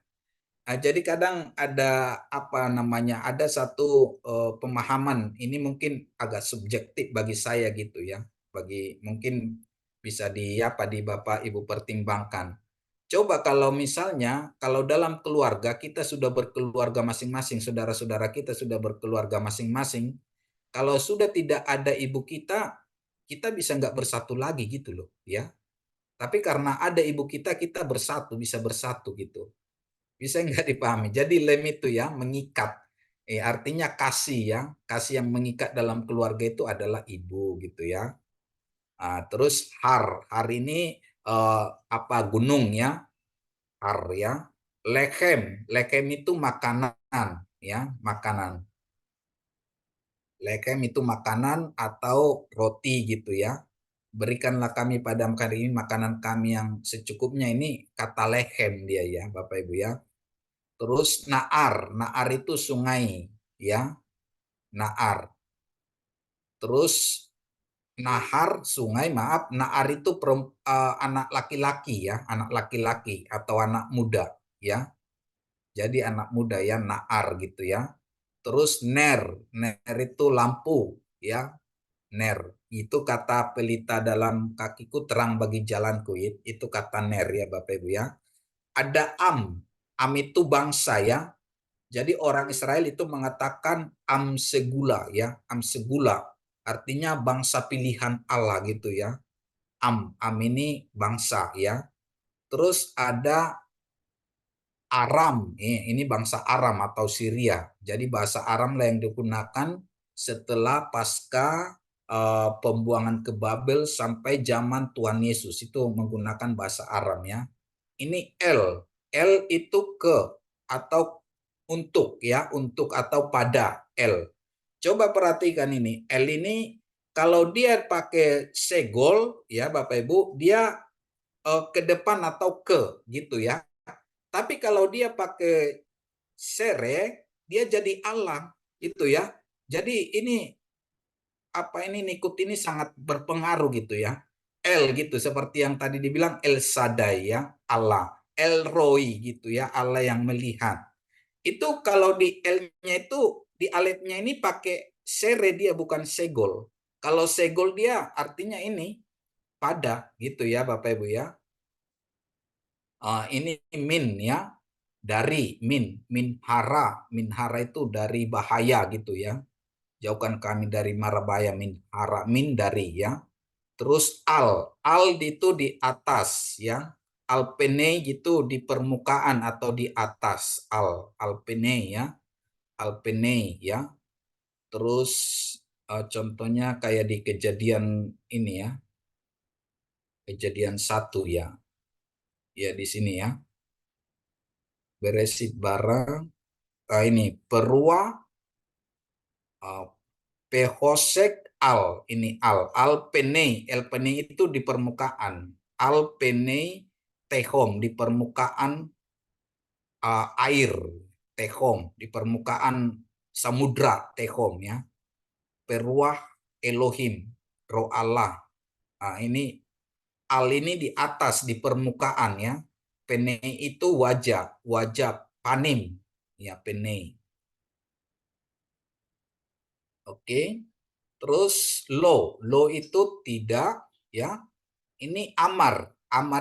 Jadi kadang ada apa namanya, ada satu pemahaman ini mungkin agak subjektif bagi saya gitu ya, bagi mungkin bisa di apa di Bapak Ibu pertimbangkan. Coba kalau misalnya kalau dalam keluarga kita sudah berkeluarga masing-masing, saudara-saudara kita sudah berkeluarga masing-masing, kalau sudah tidak ada ibu kita bisa nggak bersatu lagi gitu loh ya. Tapi karena ada ibu kita bersatu, bisa bersatu gitu. Bisa nggak dipahami? Jadi lem itu ya mengikat. Artinya kasih ya, kasih yang mengikat dalam keluarga itu adalah ibu gitu ya. Terus har ini apa gunung ya, har ya. Lekem itu makanan ya, makanan. Lekem itu makanan atau roti gitu ya. Berikanlah kami pada hari ini makanan kami yang secukupnya, ini kata lehem dia ya Bapak Ibu ya. Terus naar itu sungai ya, naar. Terus nahar sungai, maaf, naar itu anak laki-laki ya, anak laki-laki atau anak muda ya. Jadi anak muda ya, naar gitu ya. Terus ner itu lampu ya, ner. Itu kata pelita dalam kakiku terang bagi jalanku, itu kata ner ya Bapak Ibu ya. Ada am itu bangsa ya. Jadi orang Israel itu mengatakan am segula ya, am segula artinya bangsa pilihan Allah gitu ya. Am ini bangsa ya. Terus ada Aram, ini bangsa Aram atau Syria. Jadi bahasa Aram lah yang digunakan setelah pasca pembuangan ke Babel sampai zaman Tuhan Yesus, itu menggunakan bahasa Aram ya. Ini L itu ke atau untuk ya, untuk atau pada L. Coba perhatikan ini, L ini kalau dia pakai segol ya Bapak Ibu, dia ke depan atau ke gitu ya. Tapi kalau dia pakai sere, dia jadi Allah itu ya. Jadi ini apa ini nikut ini sangat berpengaruh gitu ya. El gitu seperti yang tadi dibilang El Shaddai ya, Allah. El Roi gitu ya, Allah yang melihat. Itu kalau di L-nya itu di alifnya ini pakai sere, dia bukan segol. Kalau segol dia artinya ini pada gitu ya Bapak Ibu ya. Ini min ya, dari min hara itu dari bahaya gitu ya. Jauhkan kami dari mara bahaya, min hara, min dari ya. Terus al itu di atas ya. Alpene gitu di permukaan atau di atas, alpene ya. Alpene ya. Terus contohnya kayak di kejadian ini ya. Kejadian 1 ya. Ya di sini ya. Beresit barang ini perua pehosek ini al pene itu di permukaan, al pene tehom di permukaan air, tehom di permukaan samudra, tehom ya. Peruah Elohim, roh Allah. Ini al ini di atas di permukaan ya. Pene itu wajah panim ya, pene. Oke. Terus lo itu tidak ya. Ini amar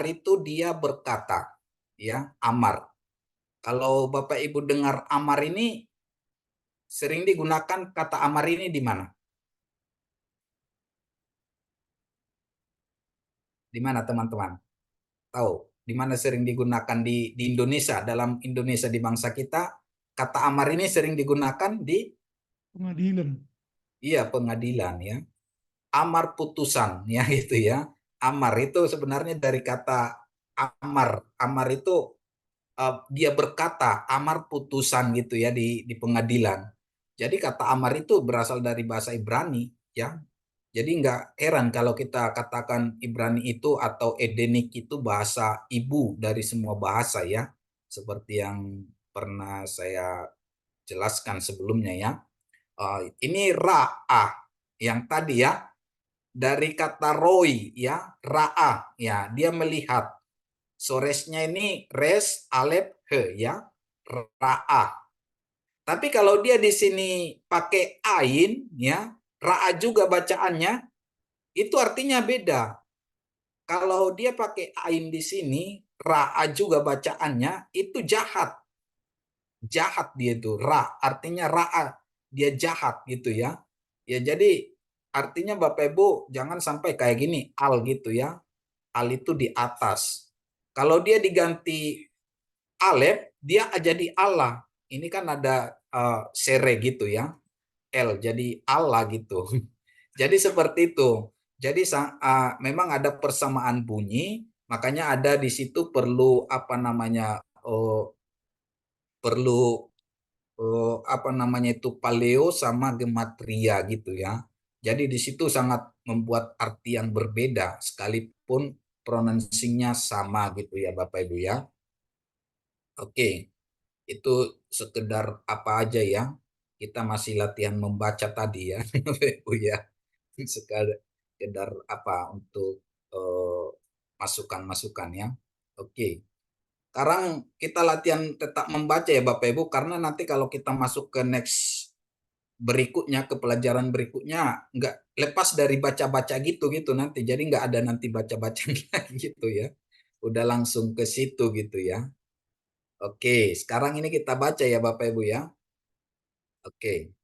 itu dia berkata ya, amar. Kalau Bapak Ibu dengar amar ini sering digunakan, kata amar ini di mana? Di mana teman-teman? Tahu di mana sering digunakan di Indonesia, dalam Indonesia di bangsa kita, kata amar ini sering digunakan di Pengadilan. iya, pengadilan ya. Amar putusan ya gitu ya. Amar itu sebenarnya dari kata amar. Amar itu dia berkata, amar putusan gitu ya di pengadilan. Jadi kata amar itu berasal dari bahasa Ibrani ya. Jadi nggak heran kalau kita katakan Ibrani itu atau Edenik itu bahasa ibu dari semua bahasa ya. Seperti yang pernah saya jelaskan sebelumnya ya. Ini ra'ah yang tadi ya. Dari kata roi ya, ra'ah ya, dia melihat. Soresnya ini res, alep, he ya. ra'a. Tapi kalau dia di sini pakai ain, ya, ra'a juga bacaannya, itu artinya beda. Kalau dia pakai ain di sini, ra'a juga bacaannya, itu jahat. Jahat dia itu, artinya ra'a, dia jahat gitu ya. Ya jadi artinya Bapak Ibu jangan sampai kayak gini, al gitu ya. Al itu di atas. Kalau dia diganti alef, dia jadi Allah. Ini kan ada sere gitu ya. L jadi Allah gitu. Jadi seperti itu. Jadi memang ada persamaan bunyi, makanya ada di situ perlu apa namanya perlu apa namanya itu paleo sama gematria gitu ya. Jadi di situ sangat membuat arti yang berbeda sekalipun pronouncingnya sama gitu ya Bapak Ibu ya. Oke, itu sekedar apa aja ya. Kita masih latihan membaca tadi ya Bapak Ibu ya. Sekedar apa untuk masukan-masukan ya. Oke. Sekarang kita latihan tetap membaca ya Bapak Ibu, karena nanti kalau kita masuk ke next berikutnya, ke pelajaran berikutnya, nggak lepas dari baca-baca gitu nanti. Jadi nggak ada nanti baca-baca lagi gitu ya. Udah langsung ke situ gitu ya. Oke, sekarang ini kita baca ya Bapak Ibu ya. Oke.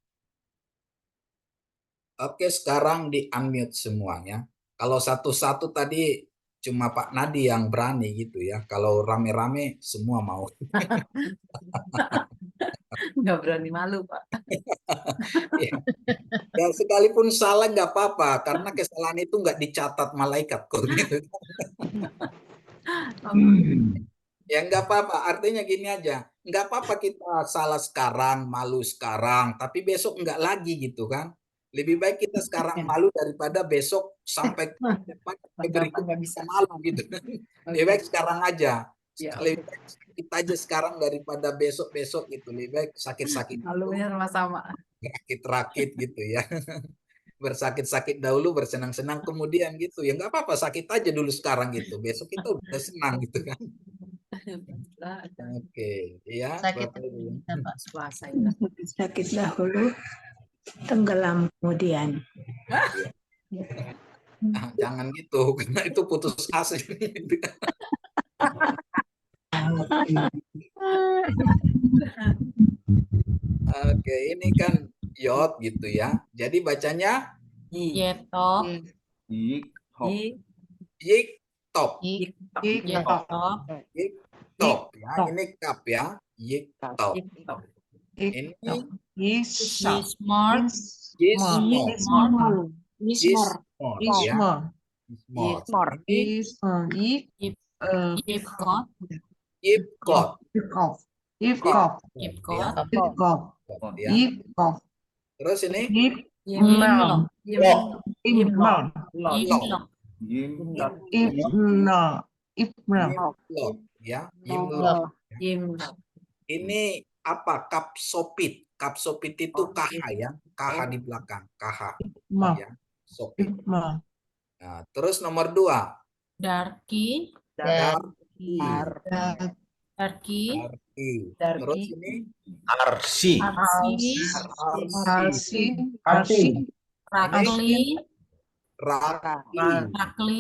Oke, sekarang di unmute semuanya. Kalau satu-satu tadi cuma Pak Nadi yang berani gitu ya. Kalau rame-rame semua mau. Nggak berani malu, Pak. Ya, ya sekalipun salah nggak apa-apa, karena kesalahan itu nggak dicatat malaikat kok gitu. Ya nggak apa-apa, artinya gini aja. Nggak apa-apa kita salah sekarang, malu sekarang, tapi besok nggak lagi gitu kan. Lebih baik kita sekarang malu daripada besok sampai ke depan berikutnya Nggak bisa. malu gitu. Lebih baik sekarang aja. Ya, Lebih baik sakit aja sekarang daripada besok-besok gitu. Lebih baik sakit-sakit dulu, malunya sama-sama. rakit-rakit gitu ya. Bersakit-sakit dahulu, bersenang-senang kemudian gitu. Ya nggak apa-apa, sakit aja dulu sekarang gitu. Besok kita udah senang gitu kan. Oke, ya Sakit Bapak Ibu. kita Pak puasa itu. Sakit dahulu, tenggelam kemudian. Jangan gitu, karena itu putus asa. Oke, ini kan yot gitu ya. Jadi bacanya Yetop, yik top, Yetop, yik top ya. Ini kap ya, yik top. Ini Yismor, yismor, Small. yismor ya. Yismor. Ini Yipkot, yipkot. Yipkot, Ya. Terus ini Yimlok, Yimlok. Yimlok, Yimlok ya. Yimlok. Yimlok. Ini apa? Kapsopit. Kapsopit itu KH ya. KH di belakang. KH. Ya. Sopit. Nah, terus nomor 2. Darki, Darki. Darki, Terus ini Arsi. Arsi, Arsi. Rakli, Rakli.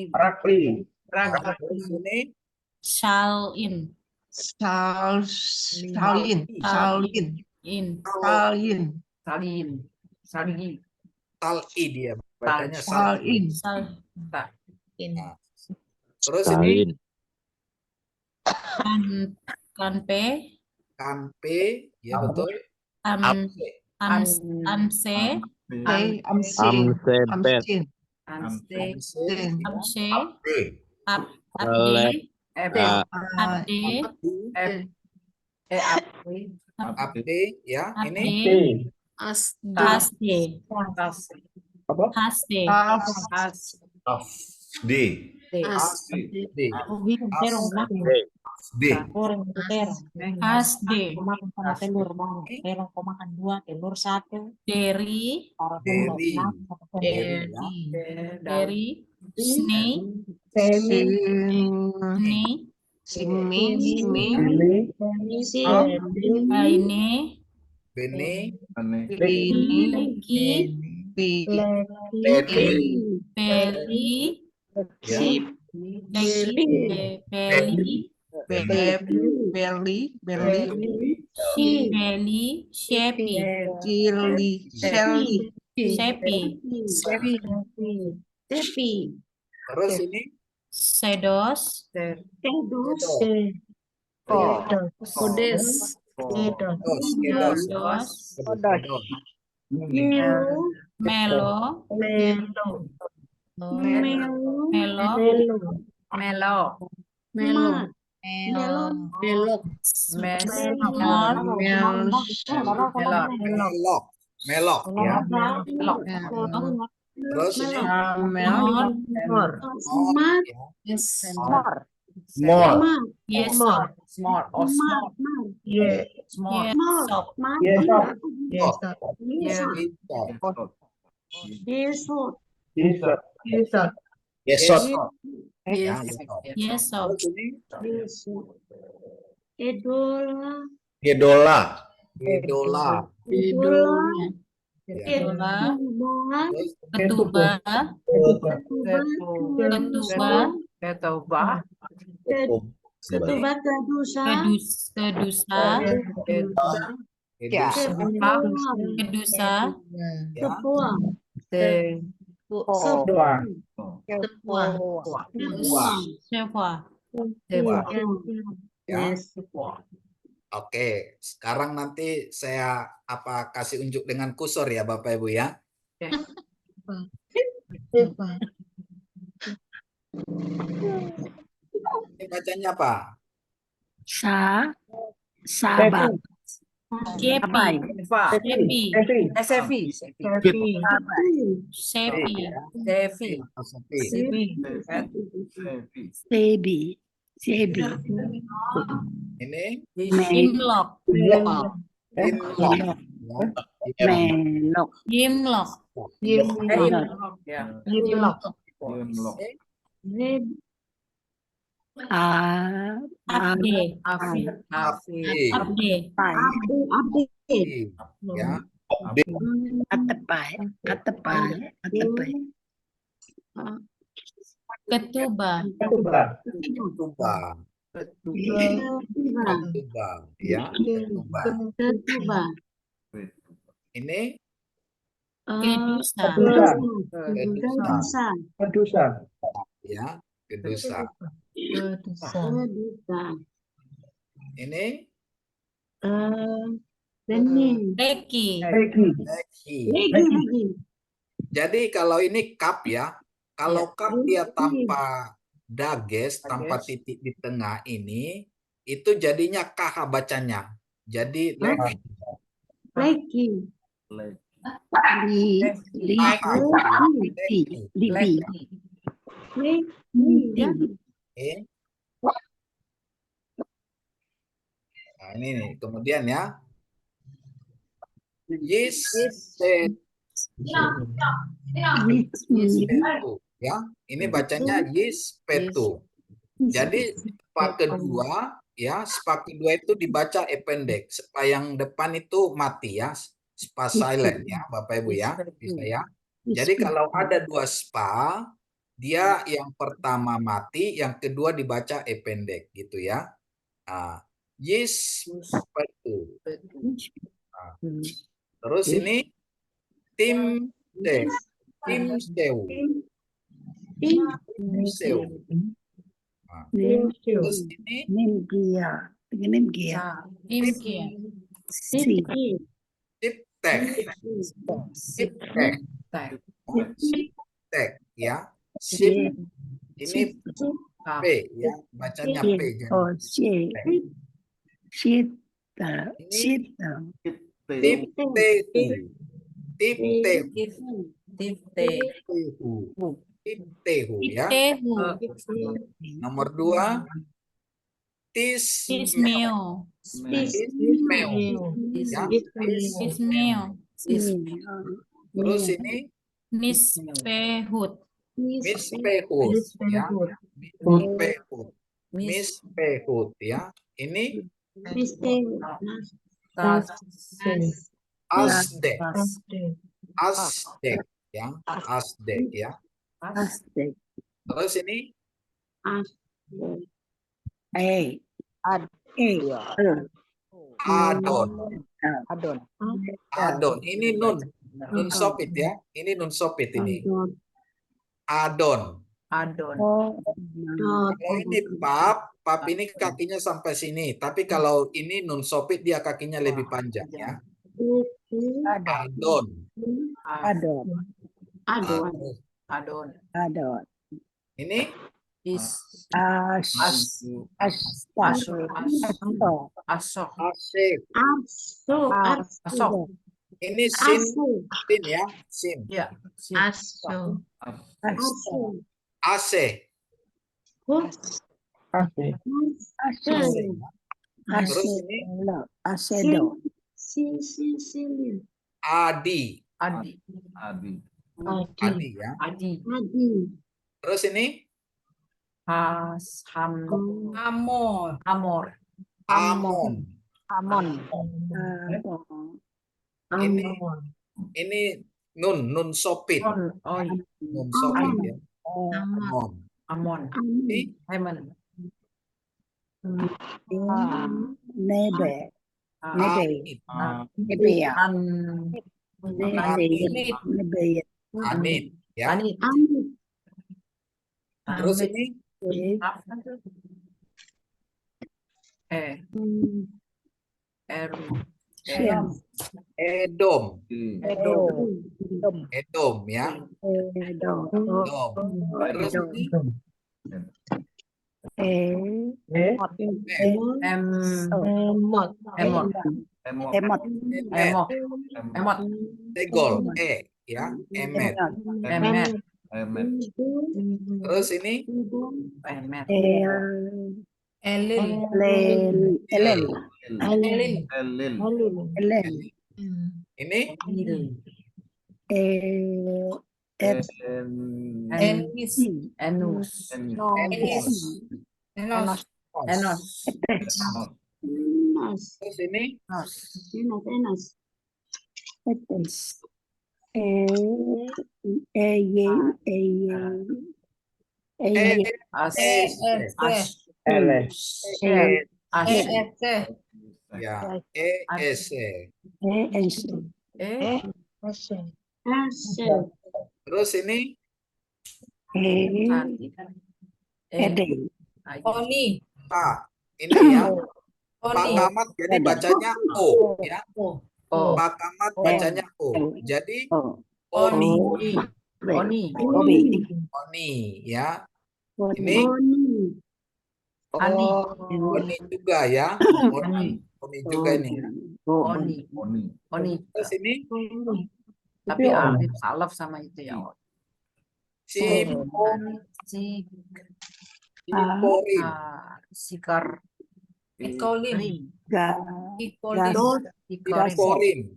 Rakli, Terus ini Shalin, In, Tal'i dia. Bacanya Salin. Sal, Nah, terus ini Kanpe, Kampe. Ya betul. Amse, Amsepet. Amse, Selek. Abde, Abde ya. Ini Hasde, Asde. Hasde, Deri, Deri, Sni, Simi, Simi, Aini, Bene, Lini, Leki, Ledi, Peli, ya, Leki, Peli, Berli, Shipeli, Shepi, Shelly, Shepi, terus ini Sedos, Kedos, Kodes. Kedos, Kedos, Kedos, Melo, Melo, Melo, Belok. Melok, Melok, ya. Terus ini Mor, Mor, ya. More. Yesop, Small, or small, small, Yesop, Isop, Yesot. Isop, ya, Isop. Yesop, Terus ini Gedola. Idola, ya. Ketuba, Terus Ketuba, Ketuba, Kedusa, Kedusa, ya. Sewa, Ya. Oke, sekarang nanti saya kasih unjuk dengan kursor ya Bapak Ibu ya. Ini bacanya apa? Sahabat. Kepi, Sepi, Sepi, Sepi. Sebi. Ini Himlock, Inlock. Ya. Melok. Himlock, Abde, Abde, Ya. Atepai. Ketuba, Ketuba. Ya. Ketuba. Ini Kedusa, Kedusa. Ya. Kedusa. Ini Leki, Leki. Jadi kalau ini cup ya, kalau cup dia tanpa dages, tanpa titik di tengah ini, itu jadinya KH bacanya. Jadi Leki. Nah, ini nih. Kemudian ya. Yispetu. Ya, ini bacanya Yispetu. Jadi spa kedua itu dibaca E pendek. Spa yang depan itu mati ya. Spa silent ya, Bapak Ibu ya. Bisa ya. Jadi kalau ada dua spa, dia yang pertama mati, yang kedua dibaca E pendek gitu ya. Nah, Yispetu. Nah, terus ini tim Dew. Tim Dew. Tim Dew. Nah, terus ini Nimgia. Imkia, Siptek. Siptek. Siptek ya. Sip ini P ya, bacanya P jadi. Tiptehu. Tiptehu ya. Tehu, Nomor 2 Ismeo, Tismeo ya. Ismeo, Terus ini Nispehut, Mispehut ya. Mispehut. Mispehut ya. Ini asdek. Asdek ya. Asdek ya. Terus ini adon. Adon. Ini nun sopit ya. Ini nun sopit ini. Adon. Kalau ini pap ini kakinya sampai sini. Tapi kalau ini nun sopit dia kakinya lebih panjang ya. Adon. Adon. Ini Asok. asik. Ini sin ya. Sin. Ya. Ase. Terus ini adi. Adi ya. Terus ini Amor. amon. Ini nun sopit. Nun sopit ya. Amon. Ini anit ya. Terus ini edom. Edom ya. Edom. Terus ini Emot. tegol ya. Emet. Terus ini ini Enos. terus ini ya. Terus ini Oni. ini ya. Pakamat jadi bacanya o ya. Pakamat bacanya o. Jadi oni ya. Ini oni juga ya. Oni juga ini ya. Terus ini Tapi Alif salaf sama itu ya. Sikar. Ikolim.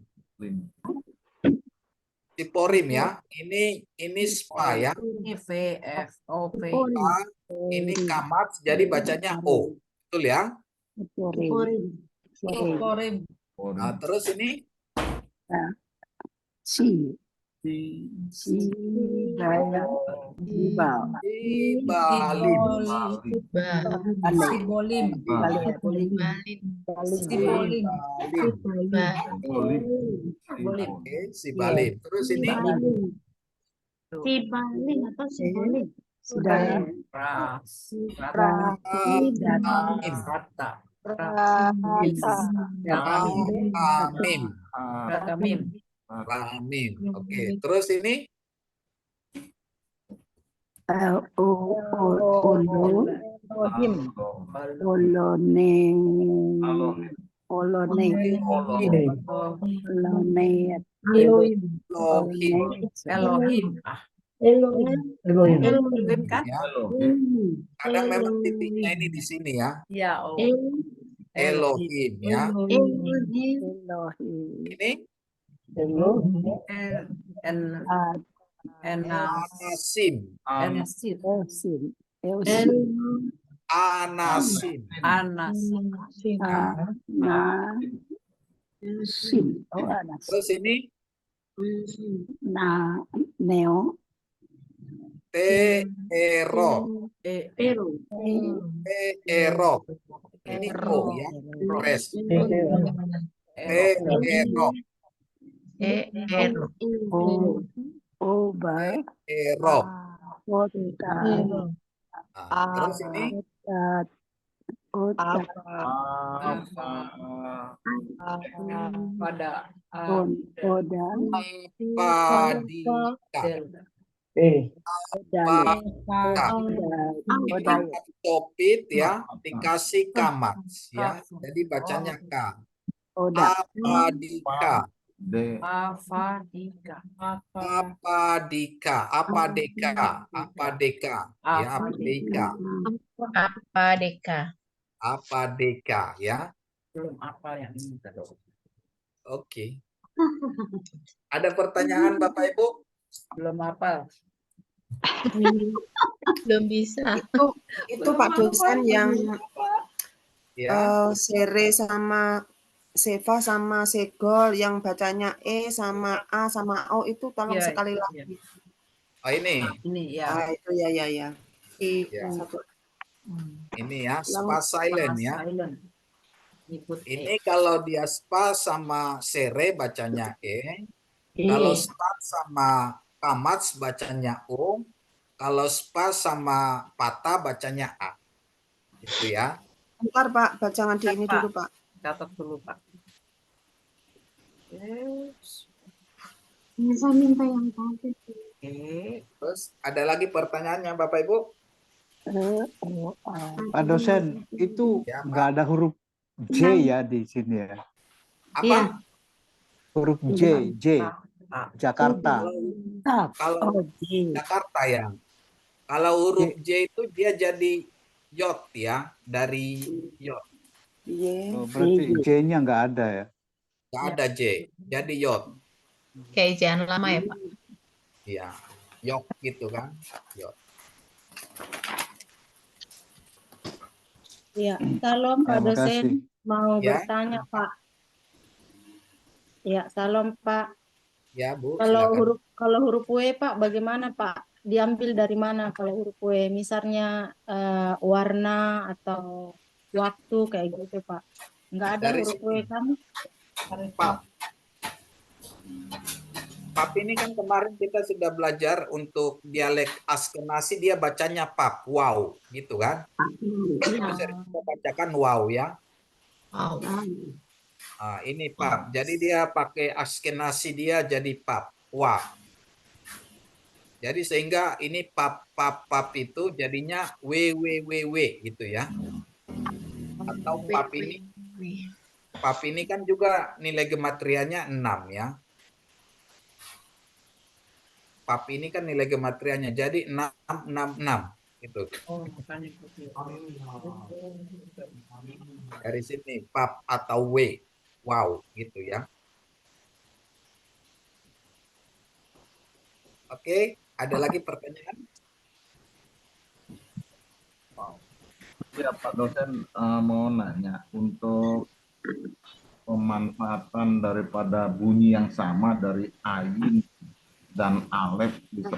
Siporim ya. Ini spa ya. Ini VFOP. Ini kamat jadi bacanya o. Betul ya? Ikorim. Nah, terus ini Sibolim. Sibalim. Terus ini Rahmim. Oke. Terus ini Elohim kan? Kadang memang titiknya ini di sini ya. Elohim ya. Ini Anasim. Anasin. Anas. Anasin. Oh, anasin. Terus ini Nah, neo. Teero. Pero. Teero. Ini O ya. Res. Teero. Oh, oba. Teero. Oda. Nah, terus ini Oda. Pada. Oda. Padika. Oda. Oda. Topit ya, dikasih kamats ya. Jadi bacanya K. Oda. Apadika. Afadika. Apadika. Apadeka. Apadeka. Ya, apadeka. Apa Deka? Apadeka ya. Belum apa yang ini dong. Oke. Ada pertanyaan Bapak Ibu? Belum apa. Belum bisa. Itu Pak dosen yang Ya. Sere sama Seva sama Segol yang bacanya E sama A sama O itu tolong Iya, sekali iya. lagi. Oh ini. Ini ya. Itu ya. Ya. Satu. Ini ya, spa silent ya. Silent. Ikut Ini kalau dia spa sama sere bacanya E. Kalau spa sama kamats bacanya O. Kalau spa sama pata bacanya A. Itu ya. Bentar Pak, bacangan di ini dulu Pak. Catat dulu Pak. Bisa minta yang tadi. Terus ada lagi pertanyaannya Bapak Ibu? Pak dosen, itu Ya, Pak. nggak ada huruf J ya di sini ya? Apa? Huruf J, Jakarta. Kalau Jakarta ya. Kalau huruf J itu dia jadi yot ya, dari yot. Oh, berarti J-nya nggak ada ya? Nggak ada J, jadi yot. Kayak ejaan lama ya Pak? Iya, yok gitu kan. Yot. Ya, salam Pak Terima dosen. kasih. Mau Ya. bertanya Pak. Ya, salam Pak. Ya Bu, Kalau silakan. huruf W Pak, bagaimana Pak? Diambil dari mana kalau huruf W? Misalnya warna atau waktu kayak gitu Pak. Nggak ada Dari huruf W sini. kan? Pap. Pap ini kan kemarin kita sudah belajar untuk dialek Askenazi, dia bacanya pap, wow, gitu kan? Itu sering kita bacakan wow ya. Wow. Nah, ini pap. Jadi dia pakai Askenazi, dia jadi pap, wow. Jadi sehingga ini pap itu jadinya w gitu ya. Atau pap ini kan juga nilai gematrianya 6 ya. Pap ini kan nilai gematrianya jadi 6 gitu. Oh, makanya putih. Dari sini pap atau w. Wow gitu ya. Oke, ada lagi pertanyaan? Ya Pak dosen mau nanya untuk pemanfaatan daripada bunyi yang sama dari ain dan alef itu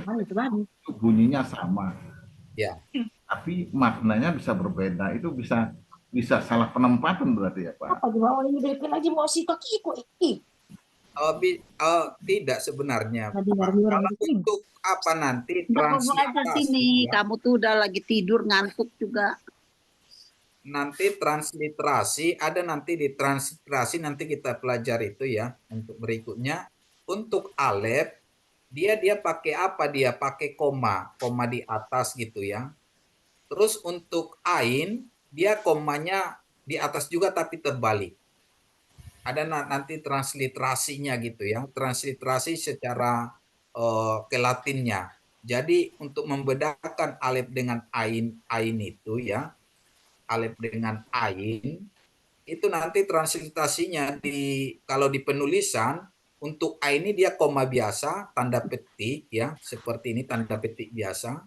bunyinya sama. Ya. Tapi maknanya bisa berbeda. Itu bisa salah penempatan berarti ya Pak. Tidak sebenarnya. Kalau untuk apa nanti transliterasi, ya, Kamu tuh udah lagi tidur ngantuk juga. nanti transliterasi ada nanti di transliterasi nanti kita pelajari itu ya untuk berikutnya. Untuk alef dia pakai apa? Dia pakai koma di atas gitu ya. Terus untuk ain dia komanya di atas juga tapi terbalik. Ada nanti transliterasinya gitu ya, transliterasi secara ke Latinnya. Jadi untuk membedakan alif dengan ain itu ya, alif dengan ain itu nanti transliterasinya kalau di penulisan untuk ain ini dia koma biasa, tanda petik ya, seperti ini tanda petik biasa.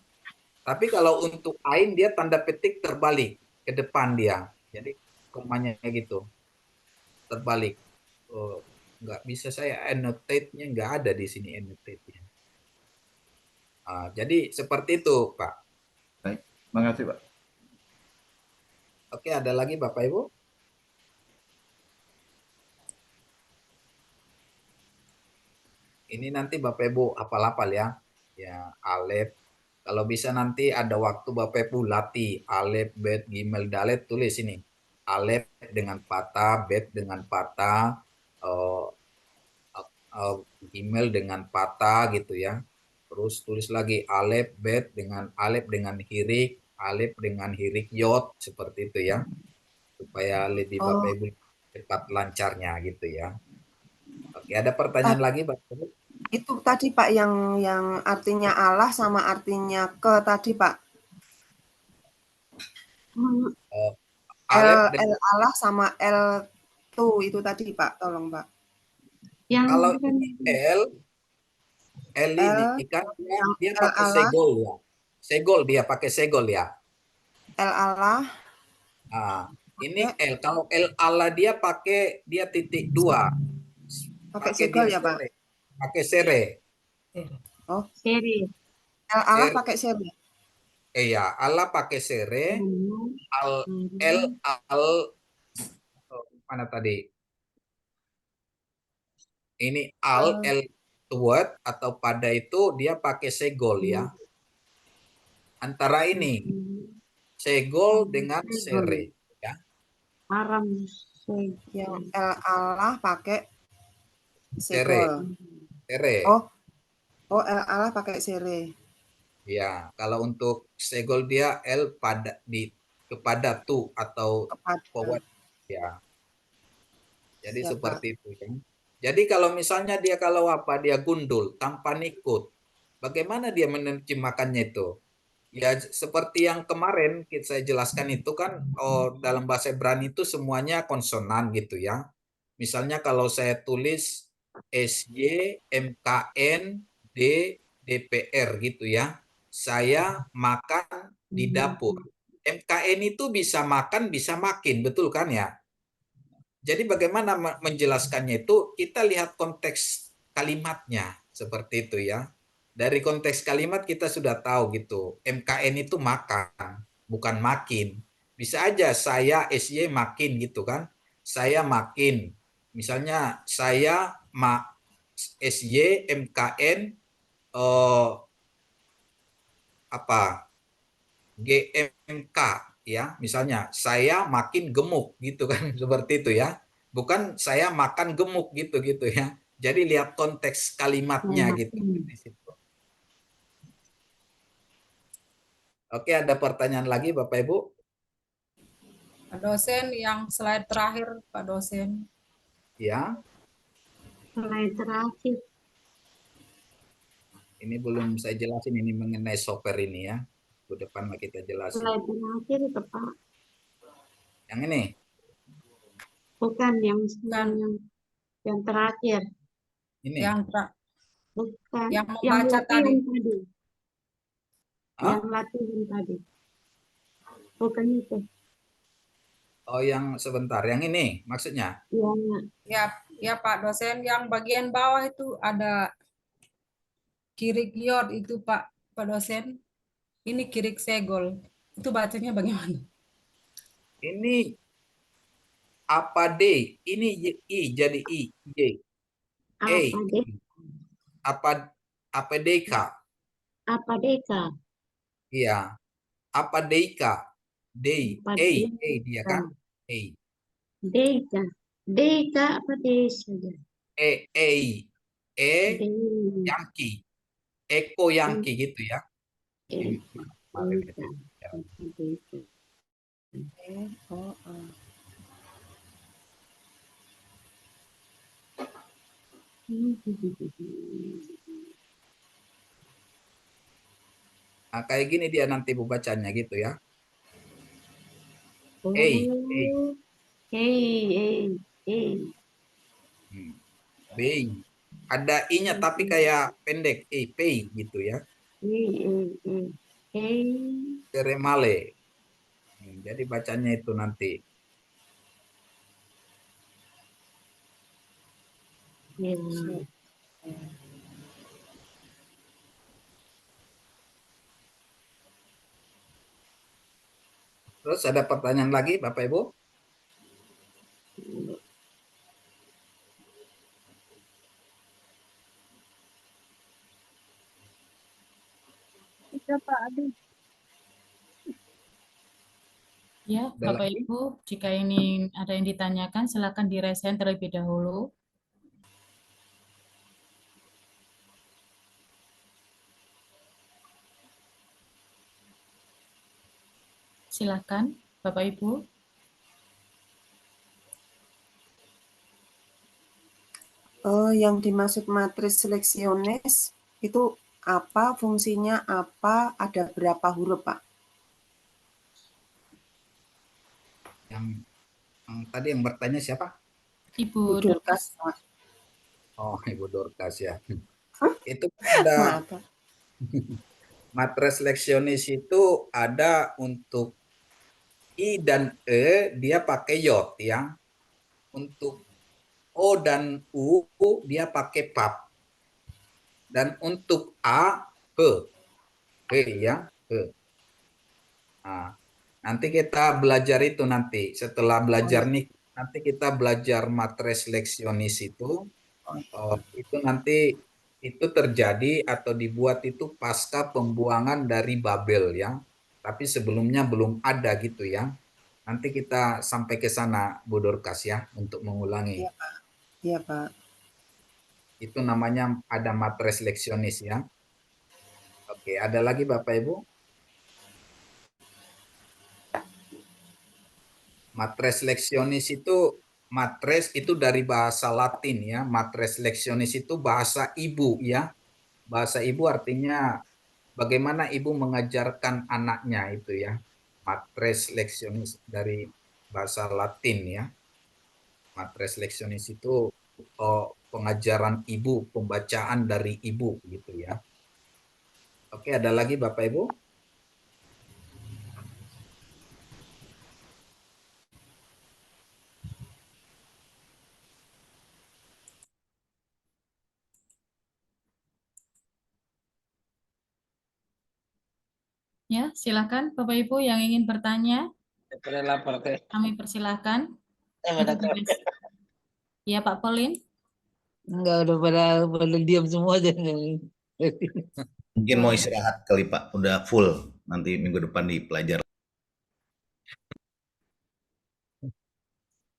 Tapi kalau untuk ain dia tanda petik terbalik ke depan dia. Jadi komanya gitu, terbalik. Oh, nggak bisa saya annotate-nya, nggak ada di sini annotate-nya. Jadi seperti itu, Pak. Baik, makasih Pak. Oke, ada lagi Bapak Ibu? Ini nanti Bapak Ibu hafal-hafal ya. Ya, alef. Kalau bisa nanti ada waktu Bapak Ibu latih alef, bet, gimel, dalet, tulis ini. Alef dengan patah, bet dengan patah, gimel dengan patah gitu ya. Terus tulis lagi alef, bet dengan hirik, alef dengan hirik yod, seperti itu ya. Supaya lebih Bapak Ibu cepat lancarnya gitu ya. Oke, ada pertanyaan lagi Bapak Ibu? Itu tadi Pak yang artinya Allah sama artinya ke tadi Pak. L Allah sama L tuh itu tadi Pak, tolong Pak. Kalau ini L ini kan dia pakai segol ya. Segol, dia pakai segol ya. L Allah. Ini L. Kalau L Allah dia pakai titik 2. Pakai segol ya Pak. Pakai sere. Oh, sere. L Allah pakai sere. Iya, Allah pakai sere. Mana tadi? Ini L word atau pada itu dia pakai segol ya. Antara ini segol dengan sere ya. Yang L Allah pakai segol. Sere. Oh, L Allah pakai sere. Ya, kalau untuk segol dia L kepada tu atau forward ya. Jadi seperti itu kan. Jadi kalau misalnya dia dia gundul tanpa nikut, bagaimana dia menerjemahkannya itu? Ya seperti yang kemarin saya jelaskan itu kan, dalam bahasa Ibrani itu semuanya konsonan gitu ya. Misalnya kalau saya tulis SY, MKN, D, DPR gitu ya. Saya makan di dapur. MKN itu bisa makan, bisa makin, betul kan ya? Jadi bagaimana menjelaskannya itu, kita lihat konteks kalimatnya seperti itu ya. Dari konteks kalimat kita sudah tahu gitu. MKN itu makan, bukan makin. Bisa aja saya SY makin gitu kan. Saya makin. Misalnya saya SY MKN GMK ya, misalnya saya makin gemuk gitu kan, seperti itu ya. Bukan saya makan gemuk gitu ya. Jadi lihat konteks kalimatnya gitu di situ. Oke, ada pertanyaan lagi Bapak Ibu? Pak dosen, yang slide terakhir Pak dosen. Ya. Slide terakhir. Ini belum saya jelasin ini mengenai software ini ya. Ke depan kita jelasin. Slide terakhir itu Pak. Yang ini? Bukan yang terakhir. Ini. Bukan. Yang membaca tadi. Yang latihan tadi. Bukan itu. Oh, yang sebentar, yang ini maksudnya? Ya Pak dosen, yang bagian bawah itu ada kirik liot itu Pak dosen. Ini kirik segol. Itu bacanya bagaimana? Ini apa D? Ini I jadi I, J. Apa deka? Apa deka? Iya. Apa deka? D, dia kan? Deka. Deka apa desa? Yankee. Eko Yankee gitu ya. Nah, kayak gini dia nanti bacanya gitu ya. B. Ada I-nya tapi kayak pendek, P gitu ya. Ceremale. Jadi bacanya itu nanti. Terus ada pertanyaan lagi Bapak Ibu? Tidak, Pak. Aduh. Ya, Bapak Ibu, jika ini ada yang ditanyakan, silakan diresign terlebih dahulu. Silakan, Bapak Ibu. Yang dimaksud matris seleksionis itu apa, fungsinya apa, ada berapa huruf, Pak? Yang tadi yang bertanya siapa? Ibu Dorcas. Oh, Ibu Dorcas ya. Itu ada matris seleksionis itu ada untuk I dan E dia pakai yod ya. Untuk O dan U dia pakai pap. Dan untuk A he ya, he. Nah, nanti kita belajar itu nanti. Setelah belajar nih, nanti kita belajar matris seleksionis itu nanti itu terjadi atau dibuat itu pasca pembuangan dari Babel ya. Tapi sebelumnya belum ada gitu ya. Nanti kita sampai ke sana Bu Dorcas ya untuk mengulangi. Iya, Pak. Iya, Pak. Itu namanya ada matris seleksionis ya. Oke, ada lagi Bapak Ibu? Matres leksionis itu dari bahasa Latin ya. Matres leksionis itu bahasa ibu ya. Bahasa ibu artinya bagaimana ibu mengajarkan anaknya itu ya. Matres leksionis dari bahasa Latin ya. Matres leksionis itu pengajaran ibu, pembacaan dari ibu gitu ya. Oke, ada lagi Bapak Ibu? Ya, silakan Bapak Ibu yang ingin bertanya. Kami persilahkan. Ya, Pak Pauline. Enggak, udah pada diam semua aja. Mungkin mau istirahat kali Pak, udah full. Nanti minggu depan dipelajar.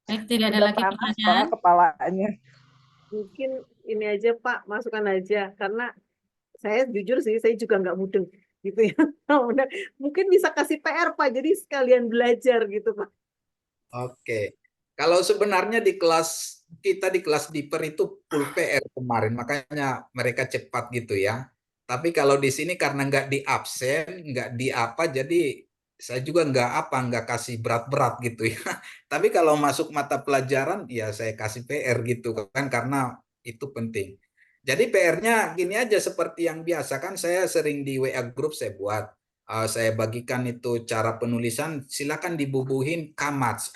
Baik, tidak ada Udah lagi panas pertanyaan. Pak kepalanya. Mungkin ini aja Pak, masukkan aja. Karena saya jujur sih, saya juga nggak mudeng gitu ya. Mungkin bisa kasih PR Pak, jadi sekalian belajar gitu Pak. Oke. Kalau sebenarnya di kelas kita di kelas Diper itu full PR kemarin, makanya mereka cepat gitu ya. Tapi kalau di sini karena nggak di absen, nggak di apa, jadi saya juga nggak kasih berat-berat gitu ya. Tapi kalau masuk mata pelajaran, ya saya kasih PR gitu kan, karena itu penting. Jadi PR-nya gini aja seperti yang biasa kan, saya sering di WA group saya buat. Saya bagikan itu cara penulisan, silakan dibubuhin kamats,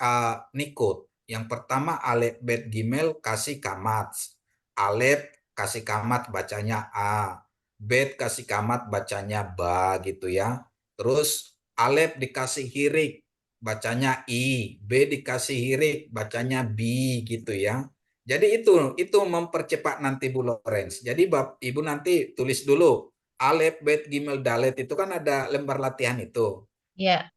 nikut. Yang pertama alef bet gimel kasih kamats, alef kasih kamat bacanya a, bet kasih kamat bacanya ba gitu ya. Terus alef dikasih hirik bacanya i, b dikasih hirik bacanya bi gitu ya. Jadi itu mempercepat nanti Bu Lorenz. Jadi Ibu nanti tulis dulu alef, bet, gimel, dalet itu kan ada lembar latihan itu. Ya.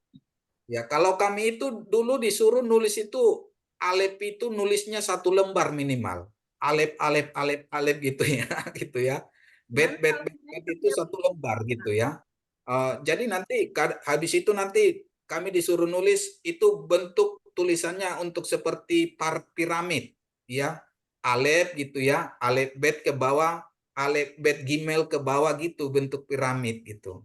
Ya, kalau kami itu dulu disuruh nulis itu alef itu nulisnya 1 lembar minimal. Alef, alef, alef, alef gitu ya, gitu ya. Bet itu 1 lembar gitu ya. Jadi nanti habis itu nanti kami disuruh nulis itu bentuk tulisannya untuk seperti piramid, ya. Alef gitu ya, alef bet ke bawah, alef bet gimel ke bawah gitu bentuk piramid gitu.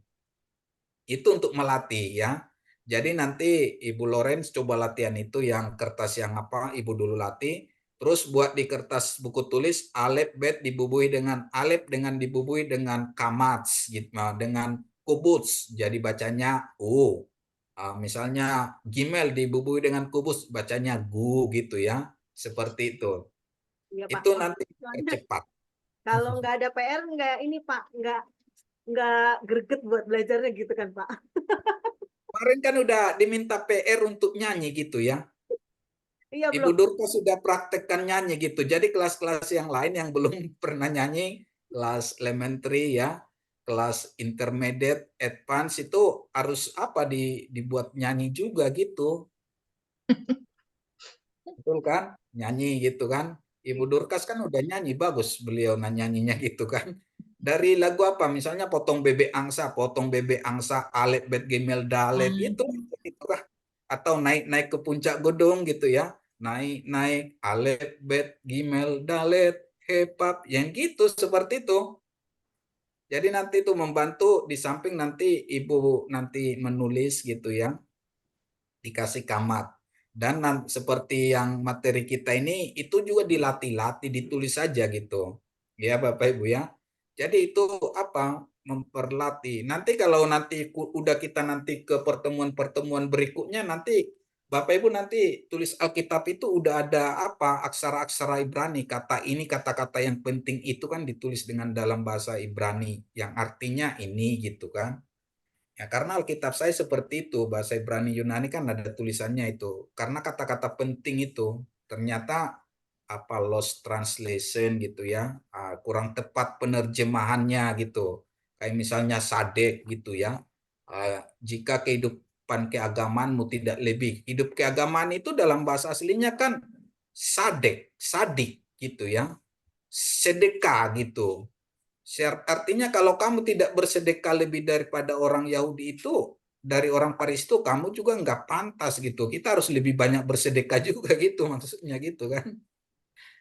Itu untuk melatih ya. Jadi nanti Ibu Lorenz coba latihan itu yang kertas yang apa Ibu dulu latih. Terus buat di kertas buku tulis alef bet dibubuhi dengan alef dengan dibubuhi dengan kamats gitu, dengan kubus, jadi bacanya U. Misalnya Gmail dibubui dengan kubus, bacanya Gu gitu ya. Seperti itu. Iya, Pak. Itu nanti Soalnya cepat. kalau nggak ada PR, nggak ini Pak, nggak greget buat belajarnya gitu kan Pak. Kemarin kan udah diminta PR untuk nyanyi gitu ya. Iya, Ibu belum. Durka sudah praktekkan nyanyi gitu. Jadi kelas-kelas yang lain yang belum pernah nyanyi, kelas elementary ya, kelas intermediate, advance itu harus apa dibuat nyanyi juga gitu. Betul kan? Nyanyi gitu kan. Ibu Durkas kan udah nyanyi bagus beliau nyanyinya gitu kan. Dari lagu apa? Misalnya potong bebek angsa, alet bet gemel dalet gitu kan. Atau naik ke puncak gunung gitu ya. Naik alet bet gimel dalet hepap yang gitu seperti itu. Jadi nanti itu membantu di samping nanti ibu nanti menulis gitu ya. Dikasih kamat. Dan seperti yang materi kita ini itu juga dilatih-latih, ditulis saja gitu. Ya Bapak Ibu ya. Jadi itu apa? Memperlatih. Nanti kalau nanti udah kita nanti ke pertemuan-pertemuan berikutnya nanti Bapak Ibu nanti tulis Alkitab itu udah ada apa? Aksara-aksara Ibrani, kata ini, kata-kata yang penting itu kan ditulis dengan dalam bahasa Ibrani yang artinya ini gitu kan. Ya, karena Alkitab saya seperti itu, bahasa Ibrani Yunani kan ada tulisannya itu. Karena kata-kata penting itu ternyata apa lost translation gitu ya, kurang tepat penerjemahannya gitu. Kayak misalnya sadek gitu ya. Jika kehidupan keagamanmu tidak lebih, hidup keagamaan itu dalam bahasa aslinya kan sadik gitu ya. Sedekah gitu. Artinya kalau kamu tidak bersedekah lebih daripada orang Yahudi itu, dari orang Paris itu, kamu juga nggak pantas gitu. Kita harus lebih banyak bersedekah juga gitu, maksudnya gitu kan.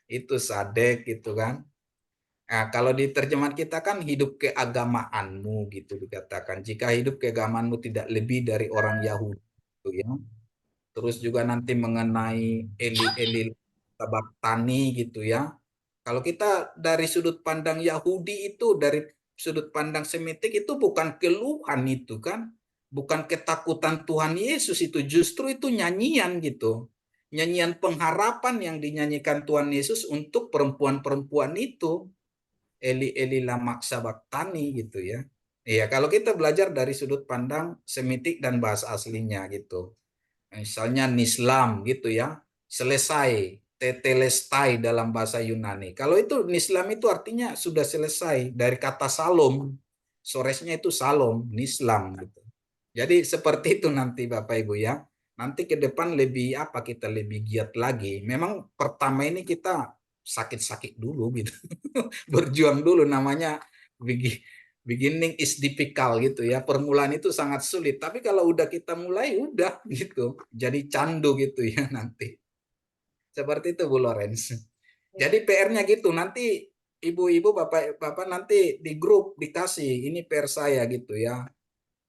Itu sadek gitu kan. Nah, kalau di terjemahan kita kan hidup keagamaanmu gitu dikatakan. Jika hidup keagamaanmu tidak lebih dari orang Yahudi gitu ya. Terus juga nanti mengenai Eli Sabaktani gitu ya. Kalau kita dari sudut pandang Yahudi itu, dari sudut pandang Semitik itu bukan keluhan itu kan, bukan ketakutan Tuhan Yesus itu, justru itu nyanyian gitu. Nyanyian pengharapan yang dinyanyikan Tuhan Yesus untuk perempuan-perempuan itu. Eli Eli lama sabaktani gitu ya. Iya, kalau kita belajar dari sudut pandang Semitik dan bahasa aslinya gitu. Misalnya nislam gitu ya, selesai, tetelestai dalam bahasa Yunani. Kalau itu nislam itu artinya sudah selesai dari kata salom, soresnya itu salom, nislam gitu. Jadi seperti itu nanti Bapak Ibu ya. Nanti ke depan lebih apa kita lebih giat lagi. Memang pertama ini kita sakit-sakit dulu gitu. Berjuang dulu namanya beginning is difficult gitu ya. Permulaan itu sangat sulit. Tapi kalau udah kita mulai udah gitu. Jadi candu gitu ya nanti. Seperti itu Bu Lorenz. Jadi PR-nya gitu. Nanti ibu-ibu bapak-bapak nanti di grup dikasih ini PR saya gitu ya.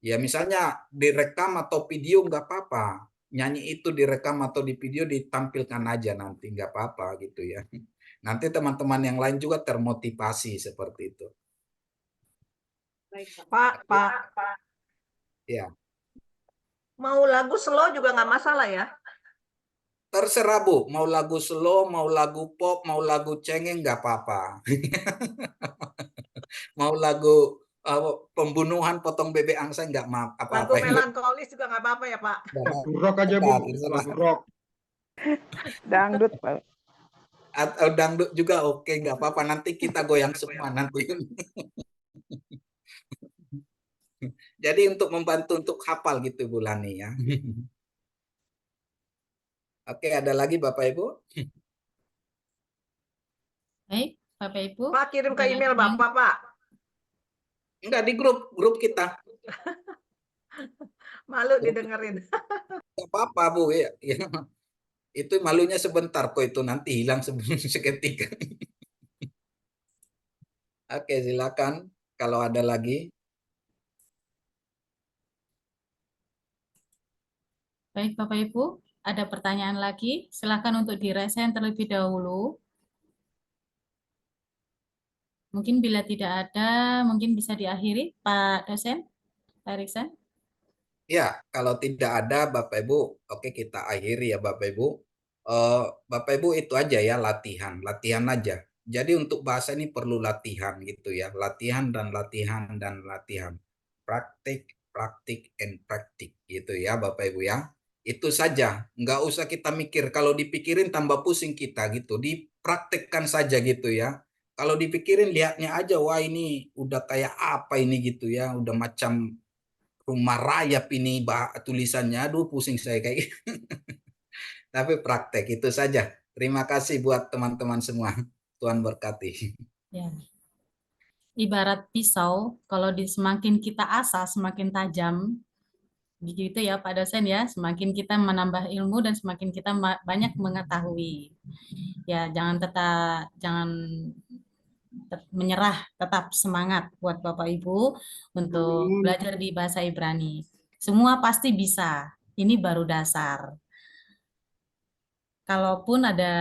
Ya misalnya direkam atau video nggak apa-apa. Nyanyi itu direkam atau di video ditampilkan aja nanti nggak apa-apa gitu ya. Nanti teman-teman yang lain juga termotivasi seperti itu. Pak. Ya. Mau lagu slow juga nggak masalah ya? Terserah Bu, mau lagu slow, mau lagu pop, mau lagu cengeng nggak apa-apa. Mau lagu pembunuhan potong bebek angsa nggak apa-apa. Lagu melankolis juga nggak apa-apa ya Pak? Lagu rock aja Bu, lagu rock. Dangdut Pak. Atau dangdut juga oke, nggak apa-apa. Nanti kita goyang semua nanti. Jadi untuk membantu untuk hafal gitu Bu Lani ya. Oke, ada lagi Bapak Ibu? Baik, Bapak Ibu. Pak kirim ke email Bapak, Pak. Enggak, di grup kita. Malu didengerin. Nggak apa-apa Bu ya. Itu malunya sebentar kok, itu nanti hilang seketika. Oke, silakan kalau ada lagi. Baik, Bapak Ibu, ada pertanyaan lagi. Silakan untuk diresen terlebih dahulu. Mungkin bila tidak ada, mungkin bisa diakhiri, Pak dosen. Pak Erikson? Ya, kalau tidak ada Bapak Ibu, oke kita akhiri ya Bapak Ibu. Bapak Ibu itu aja ya latihan aja. Jadi untuk bahasa ini perlu latihan gitu ya, latihan dan latihan dan latihan. Praktik, praktik, and praktik gitu ya Bapak Ibu ya. Itu saja, nggak usah kita mikir. Kalau dipikirin tambah pusing kita gitu, dipraktekkan saja gitu ya. Kalau dipikirin lihatnya aja, wah ini udah kayak apa ini gitu ya, udah macam rumah rayap ini tulisannya, aduh pusing saya kayak tapi praktek itu saja. Terima kasih buat teman-teman semua. Tuhan berkati. Ya. Ibarat pisau, kalau semakin kita asah, semakin tajam. Begitu ya Pak dosen ya, semakin kita menambah ilmu dan semakin kita banyak mengetahui. Ya, jangan menyerah, tetap semangat buat Bapak Ibu untuk belajar di bahasa Ibrani. Semua pasti bisa. Ini baru dasar. Kalaupun ada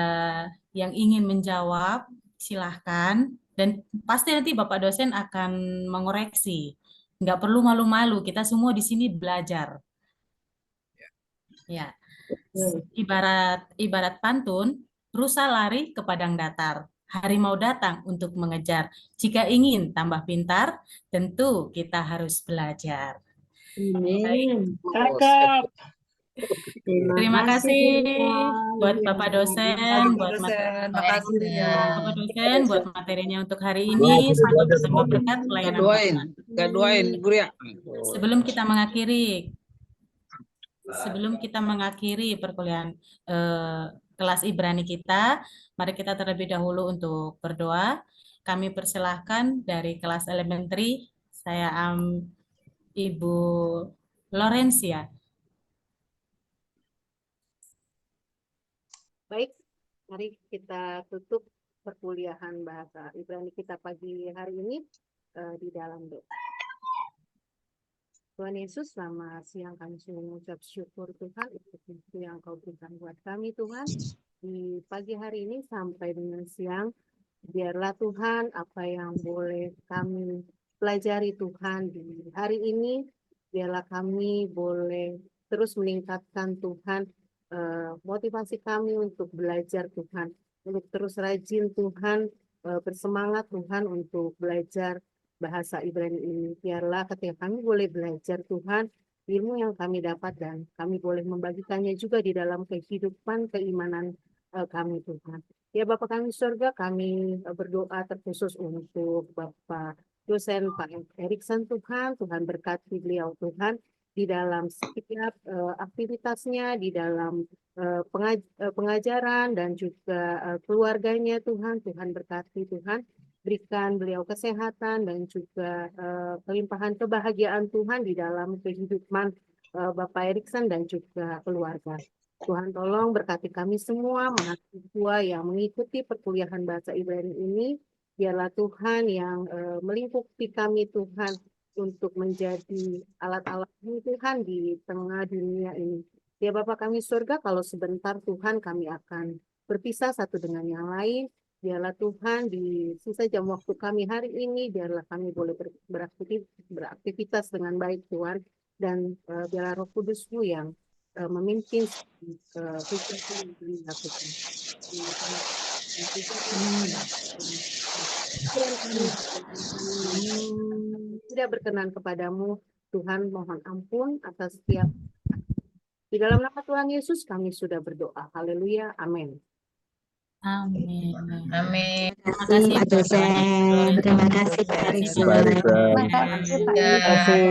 yang ingin menjawab, silahkan. Dan pasti nanti Bapak dosen akan mengoreksi. Nggak perlu malu-malu, kita semua di sini belajar. Ya, ibarat pantun, rusa lari ke padang datar. Harimau datang untuk mengejar. Jika ingin tambah pintar, tentu kita harus belajar. Amin. Cakep. Terima kasih buat Bapak dosen, Bapak dosen, makasih ya. Bapak dosen buat materinya untuk hari ini. Semoga bertambah berkat pelayanan Gak doain, Guru ya. Sebelum kita mengakhiri perkuliahan kelas Ibrani kita, mari kita terlebih dahulu untuk berdoa. Kami persilahkan dari kelas elementary, saya Ibu Lorencia. Baik, mari kita tutup perkuliahan bahasa Ibrani kita pagi hari ini di dalam doa. Tuhan Yesus, selamat siang, kami sungguh mengucap syukur Tuhan untuk itu yang Kau berikan buat kami Tuhan. Di pagi hari ini sampai dengan siang, biarlah Tuhan apa yang boleh kami pelajari Tuhan di hari ini, biarlah kami boleh terus meningkatkan Tuhan motivasi kami untuk belajar Tuhan, untuk terus rajin Tuhan, bersemangat Tuhan untuk belajar bahasa Ibrani ini. Biarlah ketika kami boleh belajar Tuhan, ilmu yang kami dapat dan kami boleh membagikannya juga di dalam kehidupan keimanan kami Tuhan. Ya Bapa kami surga, kami berdoa terkhusus untuk Bapak dosen Pak Erikson Tuhan, Tuhan berkati beliau Tuhan, di dalam setiap aktivitasnya, di dalam pengajaran dan juga keluarganya Tuhan. Tuhan berkati Tuhan, berikan beliau kesehatan dan juga kelimpahan kebahagiaan Tuhan di dalam kehidupan Bapak Erikson dan juga keluarga. Tuhan tolong berkati kami semua mahasiswa yang mengikuti perkuliahan bahasa Ibrani ini. Biarlah Tuhan yang melingkupi kami Tuhan, untuk menjadi alat-alat-Mu Tuhan di tengah dunia ini. Ya Bapa kami surga, kalau sebentar Tuhan kami akan berpisah satu dengan yang lain. Biarlah Tuhan di sisa jam waktu kami hari ini, biarlah kami boleh beraktivitas dengan baik Tuhan. Dan biarlah Roh Kudus-Mu yang memimpin kegiatan yang kami lakukan. Tidak berkenan kepadamu Tuhan, mohon ampun atas setiap. Di dalam nama Tuhan Yesus kami sudah berdoa. Haleluya, amin. Amin. Amin. Terima kasih Pak dosen. Terima kasih Pak Erikson. Terima kasih Pak.